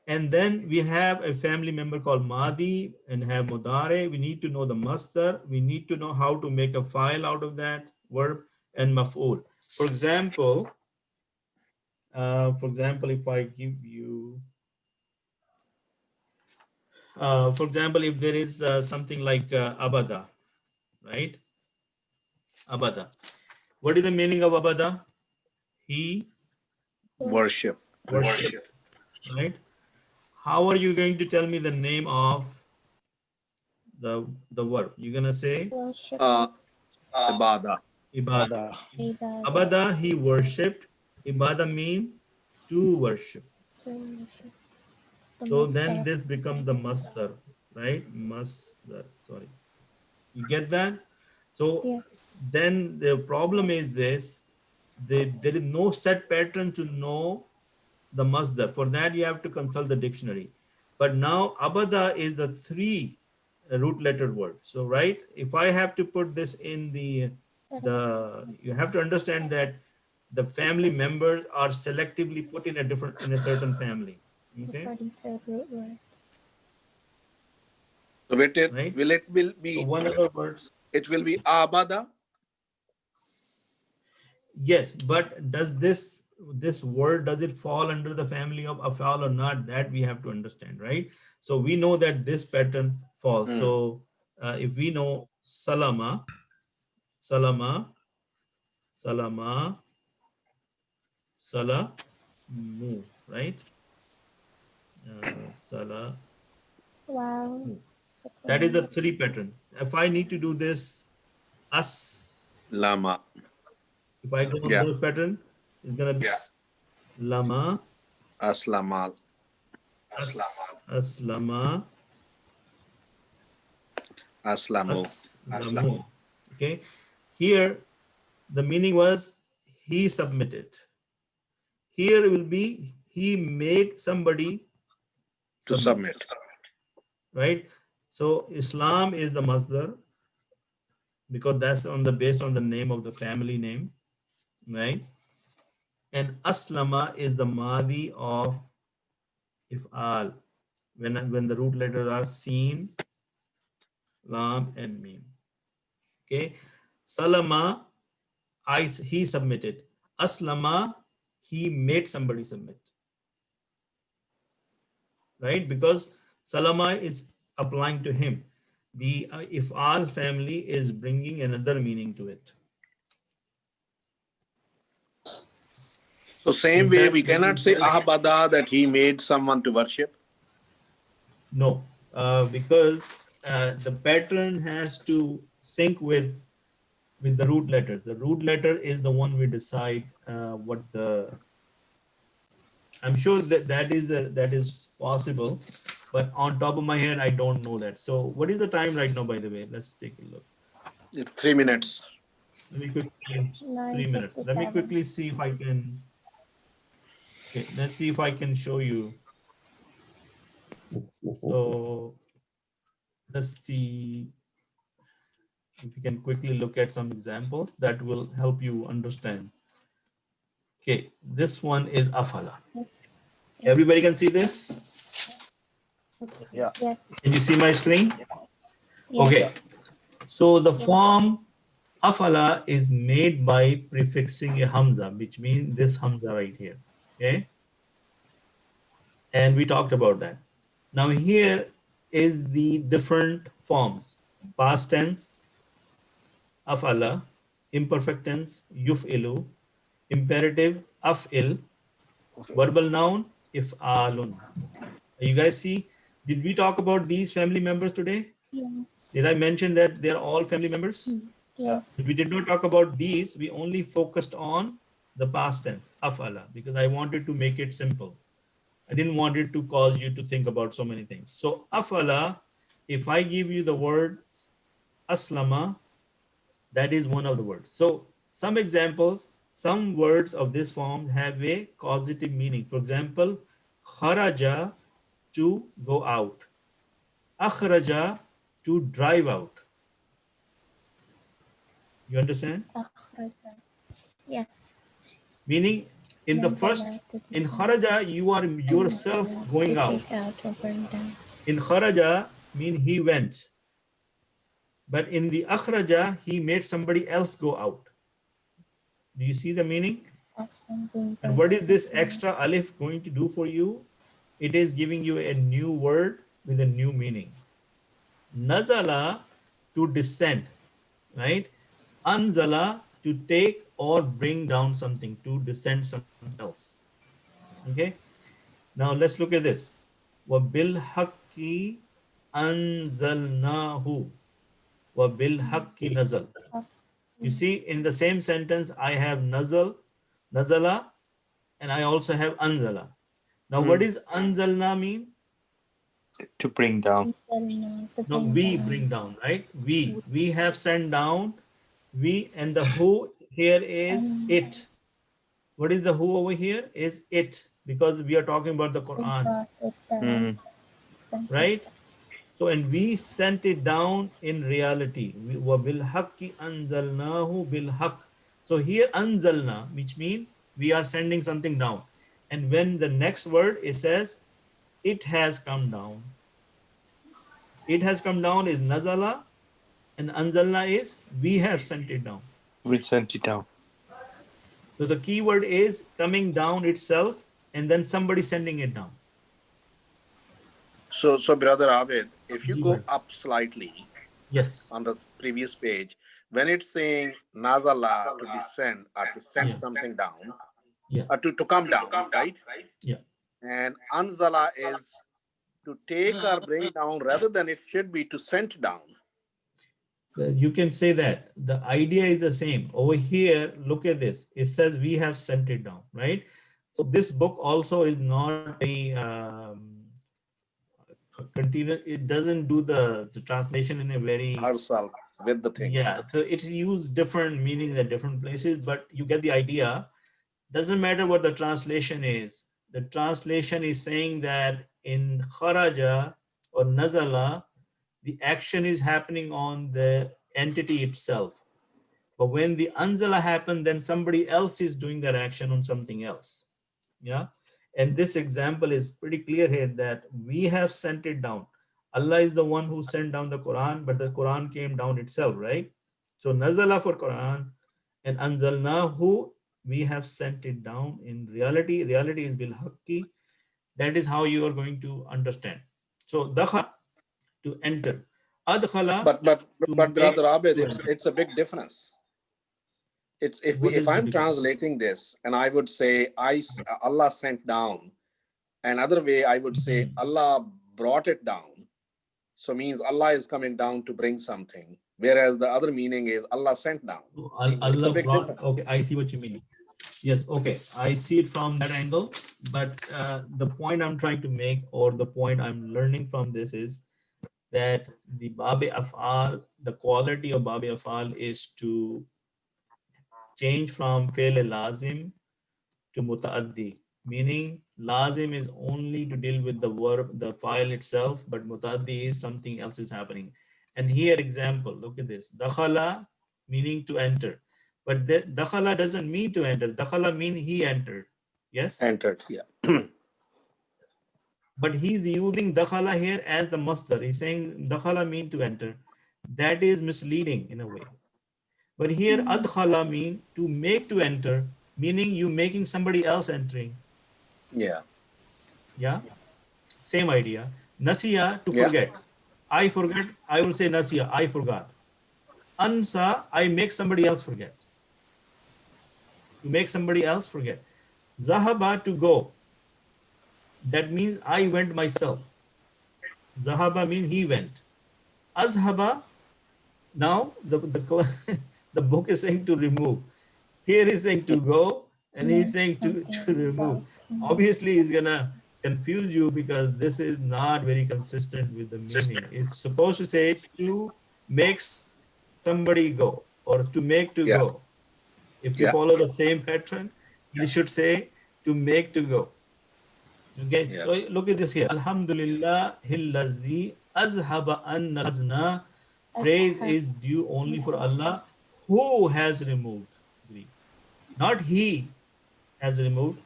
And then we have a family member called Madi and have Mudare. We need to know the masdar. We need to know how to make a file out of that verb and maf'ul. For example, if I give you, for example, if there is something like abada, right? Abada. What is the meaning of abada? He Worship. worshipped, right? How are you going to tell me the name of the verb? You're gonna say Worship. Ibadah. ibada. Ada. Ibadah. Abada, he worshipped. Ibada mean to worship. So it's the So then masdar. this becomes the masdar, right? Masdar, sorry. You get that? So Yes. then the problem is this, there is no set pattern to know the masdar. For that, you have to consult the dictionary. But now abada is the three root lettered word. So, right, if I have to put this in you have to understand that the family members are selectively put in a certain family. Okay, According to the root word. So right? will So be one other words. it will be abada. Yes, but does this word, does it fall under the family of afal or not? That we have to understand, right? So we know that this pattern falls. Hmm. So if we know salama, salama, salama, salamu, right? Salamu. Wow. That is the three pattern. If I need to do this as, Lama. if I go on Yeah. those pattern, it's gonna be lama, Aslamal. aslama, Aslamu. aslamu. Okay. Here, the meaning was he submitted. Here will be he made somebody To submit. submit. Right. So Islam is the masdar because that's based on the name of the family name, right? And aslama is the madi of if'al when the root letters are seen, lam, and mim. Okay. Salama, he submitted. Aslama, he made somebody submit. Right? Because salama is applying to him. The if'al family is bringing another meaning to it. So same Is way that we cannot say ahbada that he made someone to worship. No, because the pattern has to sync with the root letters. The root letter is the one we decide what the. I'm sure that is possible, but on top of my head, I don't know that. So, what is the time right now? By the way, let's take a look. It's 3 minutes. Let me quickly 3 minutes. Let me 9:57. quickly see if I can. Okay, let's see if I can show you. So, let's see if we can quickly look at some examples that will help you understand. Okay, this one is afala. Everybody can see this? Yeah. Yes. Can you see my screen? Yes. Okay, so the form afala is made by prefixing a hamza, which means this hamza right here. Okay, and we talked about that. Now here is the different forms: past tense, afala; imperfect tense, yuf'ilu; imperative, af'il; verbal noun, if'alun. You guys see, did we talk about these family members today? Yes. Did I mention that they're all family members? Yes. We did not talk about these. We only focused on the past tense, af'ala, because I wanted to make it simple. I didn't want it to cause you to think about so many things. So af'ala, if I give you the word aslama, that is one of the words. So some examples, some words of this form have a causative meaning. For example, kharaja, to go out; akhraja, to drive out. You understand? Akhraja. Yes. Meaning in the Nazala first, to in descend. kharaja, you are yourself Anzala going to out. take out or burn down. In kharaja mean he went. But in the akhraja, he made somebody else go out. Do you see the meaning? Of something And burnt what is this something. extra alif going to do for you? It is giving you a new word with a new meaning. Nazala, to descend, right? Anzala, to take or bring down something, to descend something else. Okay. Now let's look at this. وَبِالْحَقِّ أَنزَلْنَاهُ وَبِالْحَقِّ نَزَلْ. You see, in the same sentence, I have nazal, nazala, and I also have anzala. Now, what is anzalna mean? To bring down. No, we bring down, right? We have sent down. We, and the who here is it. What is the who over here? Is it, because we are talking about the Quran, right? So, and we sent it down in reality. Bil haqqi anzalnahu bil haqq. So here anzalna, which means we are sending something down. And when the next word, it says it has come down. It has come down is nazala, and anzalna is we have sent it down. We sent it down. So the key word is coming down itself, and then somebody sending it down. So Brother Abid, if you go up slightly Yes. on the previous page, when it's saying nazala, to descend or to send something down, or to come down, right? Yeah. And anzala is to take or bring down, rather than it should be to send down. You can say that. The idea is the same. Over here, look at this. It says we have sent it down, right? So this book also is not a continuous. It doesn't do the translation in a very Herself with the thing. Yeah, so it's used different meanings at different places, but you get the idea. Doesn't matter what the translation is. The translation is saying that in kharaja or nazala, the action is happening on the entity itself. But when the anzala happened, then somebody else is doing that action on something else. Yeah. And this example is pretty clear here that we have sent it down. Allah is the one who sent down the Quran, but the Quran came down itself, right? So nazala for Quran and anzalnahu, we have sent it down. In reality, reality is bil haqqi. That is how you are going to understand. So dakha, to enter. Adkhala, But Brother Abid, to enter. it's a big difference. It's if What is the I'm big translating this and I would say Allah sent down, another way I would say Allah brought it down. So means Allah is coming down to bring something, whereas the other meaning is Allah sent down. It's a Allah big brought, difference. okay, I see what you mean. Yes, okay, I see it from that angle, but the point I'm trying to make, or the point I'm learning from this, is that the Baab Afal, the quality of Baab Afal is to change from Fi'l Lazim to Mutaaddi, meaning Lazim is only to deal with the verb, the file itself, but Mutaaddi is something else is happening. And here, example, look at this. Dakhala, meaning to enter. But dakhala doesn't mean to enter. Dakhala means he entered. Yes? Entered, yeah. But he's using dakhala here as the masdar. He's saying dakhala mean to enter. That is misleading in a way. But here adkhala mean to make to enter, meaning you making somebody else entering. Yeah. Yeah. Same idea. Nasiya, to forget. I forget, I will say nasiya, I forgot. Ansa, I make somebody else forget. To make somebody else forget. Zahaba, to go. That means I went myself. Zahaba means he went. Azhaba, now the the book is saying to remove. Here is saying to go, and he's saying to remove. Obviously, he's gonna confuse you because this is not very consistent with the meaning. It's supposed to say to makes somebody go, or to make to go. If you follow the same pattern, you should say to make to go. Okay, so look at this here. Alhamdulillah, hillazi azhaba an nazna. Praise is due only for Allah, who has removed grief. Not he has removed.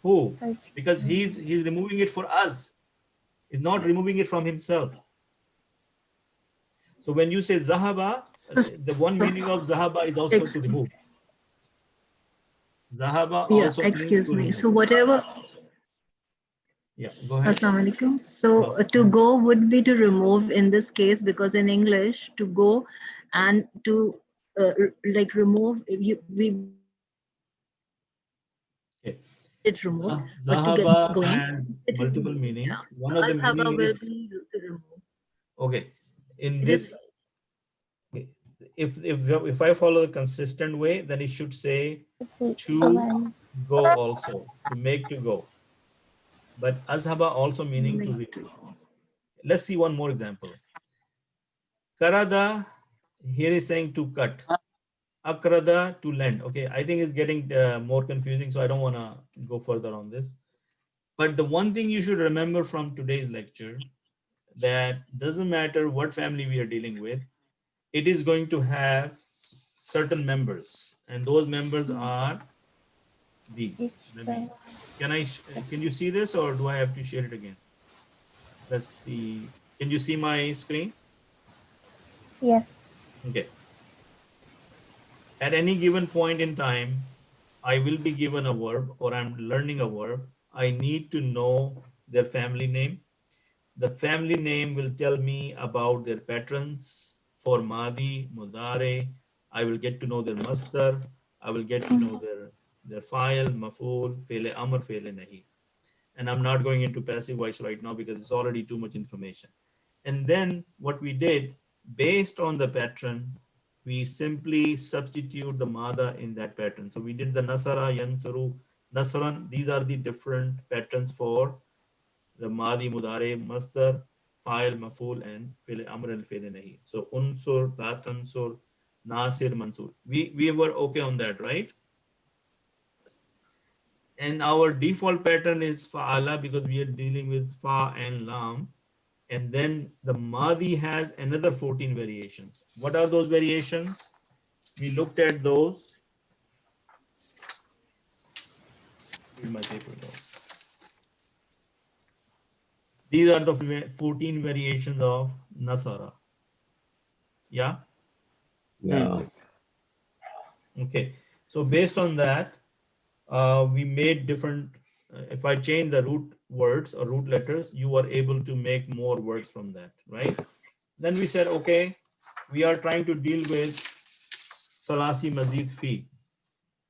Who? Because he's removing it for us. He's not removing it from himself. So when you say zahaba, the one meaning of zahaba is also to remove. Zahaba also excuse me. remove. So whatever. Yeah, go ahead. Assalamu alaikum. So to go would be to remove in this case, because in English to go and to like remove, we did remove, but to get Zahaba going, has multiple meaning. Yeah. One of the Azhaba meaning will is be to remove. okay. In if I follow the consistent way, then it should say to Alan. go also, to make to go. But azhaba also meaning to Make leave. to- Let's see one more example. Karada, here is saying to cut. Akrada, to lend. Okay, I think it's getting more confusing, so I don't want to go further on this. But the one thing you should remember from today's lecture, that doesn't matter what family we are dealing with, it is going to have certain members, and those members are these. Let me, can you see this, or do I have to share it again? Let's see. Can you see my screen? Yes. Okay. At any given point in time, I will be given a verb, or I'm learning a verb. I need to know their family name. The family name will tell me about their patrons. For Madi, Mudare, I will get to know their masdar. I will get to know their file, maful, fele amr, fele nahi. And I'm not going into passive voice right now because it's already too much information. And then what we did, based on the pattern, we simply substitute the mada in that pattern. So we did the nasara, yansuru, nasran. These are the different patterns for the madi, mudare, masdar, file, maful, and fil amr and fil nahi. So unsur, la tansur, nasir, mansur. We were okay on that, right? And our default pattern is fa'ala because we are dealing with fa and lam. And then the Madi has another 14 variations. What are those variations? We looked at those. Where'd my paper go? These are the 14 variations of Nasara. Yeah? Yeah. Okay. So based on that, we made different, if I change the root words or root letters, you are able to make more words from that, right? Then we said, okay, we are trying to deal with Salasi Mazid Fi.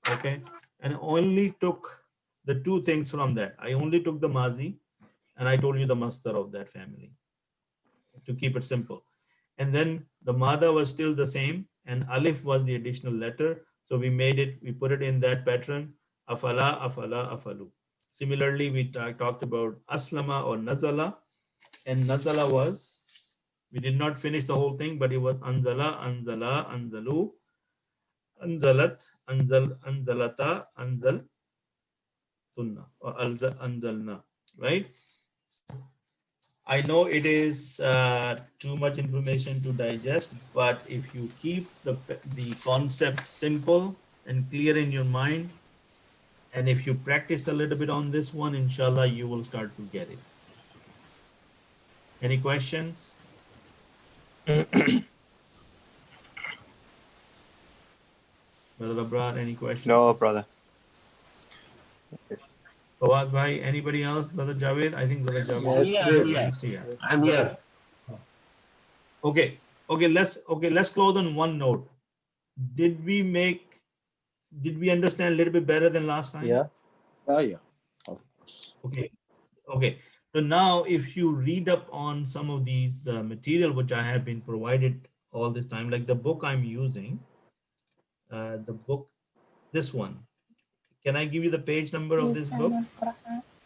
Okay, and only took the two things from that. I only took the mazi, and I told you the master of that family to keep it simple. And then the mada was still the same, and alif was the additional letter. So we made it, we put it in that pattern, afala, afala, afalu. Similarly, we talked about aslama or nazala, and nazala was, we did not finish the whole thing, but it was anzala, anzala, anzalu, anzalat, anzal, anzalata, anzal, tunna or anzalna, right? I know it is too much information to digest, but if you keep the concept simple and clear in your mind, and if you practice a little bit on this one, inshallah, you will start to get it. Any questions? Brother Abrar, any questions? No, brother. Fawad bhai, anybody else? Brother Javed? I think Brother Javed I'm is Yes, here. clear. I'm here. He's here. I'm here. Okay, let's close on one note. Did we understand a little bit better than last time? yeah. Yeah. Of course. Okay. So now if you read up on some of these material which I have been provided all this time, like the book I'm using, this one. Can I give you the page number of this book?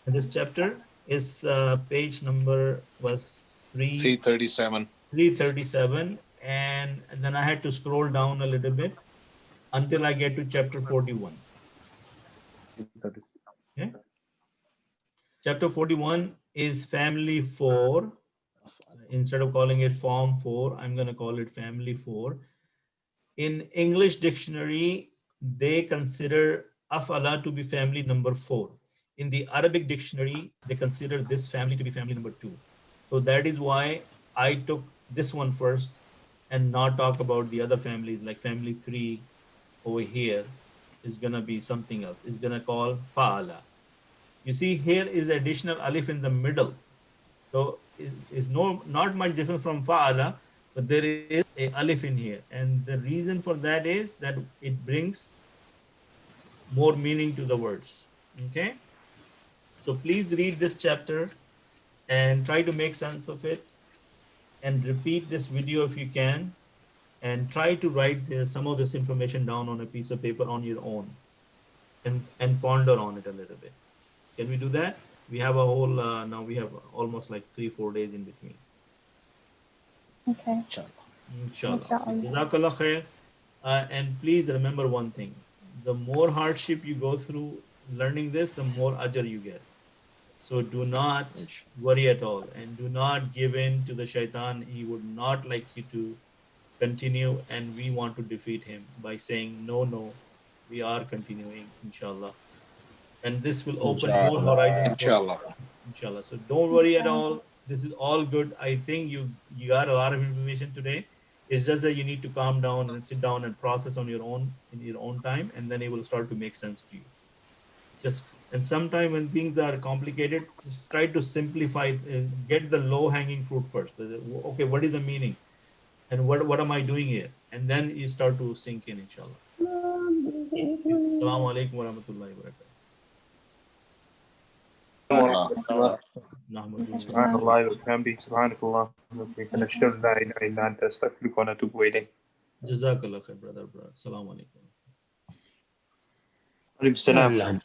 This chapter is page number was 337. 337, and then I had to scroll down a little bit until I get to chapter 41. Okay. Chapter 41 is family 4. Instead of calling it form 4, I'm going to call it family 4. In English dictionary, they consider afala to be family number 4. In the Arabic dictionary, they consider this family to be family number 2. So that is why I took this one first and not talk about the other families, like family 3 over here is going to be something else. It's going to call fa'ala. You see here is the additional alif in the middle. So it's not much different from fa'ala, but there is a alif in here. And the reason for that is that it brings more meaning to the words. Okay. So please read this chapter and try to make sense of it and repeat this video if you can. and try to write some of this information down on a piece of paper on your own and ponder on it a little bit. Can we do that? We have a whole, now we have almost like 3-4 days in between. Okay. Inshallah. Inshallah. Jazakallah khair. And please remember one thing. The more hardship you go through learning this, the more ajr you get. So do not worry at all, and do not give in to the shaitan. He would not like you to continue, and we want to defeat him by saying, no, we are continuing, inshallah. And this will open more horizons for you, Inshallah. inshallah. So don't worry at all. This is all good. I think you got a lot of information today. It's just that you need to calm down and sit down and process on your own in your own time, and then it will start to make sense to you. And sometime when things are complicated, just try to simplify it and get the low hanging fruit first. Okay, what is the meaning? And what am I doing here? And then you start to sink in, inshallah. Assalamu alaikum wa rahmatullahi wa barakatuh. سبحان الله وبحمده سبحانك اللهم وبحمدك نشهد أن لا إله إلا أنت أستغفرك ونتوب إليك. Jazakallah khair, brother. Assalamu alaikum. عليكم السلام.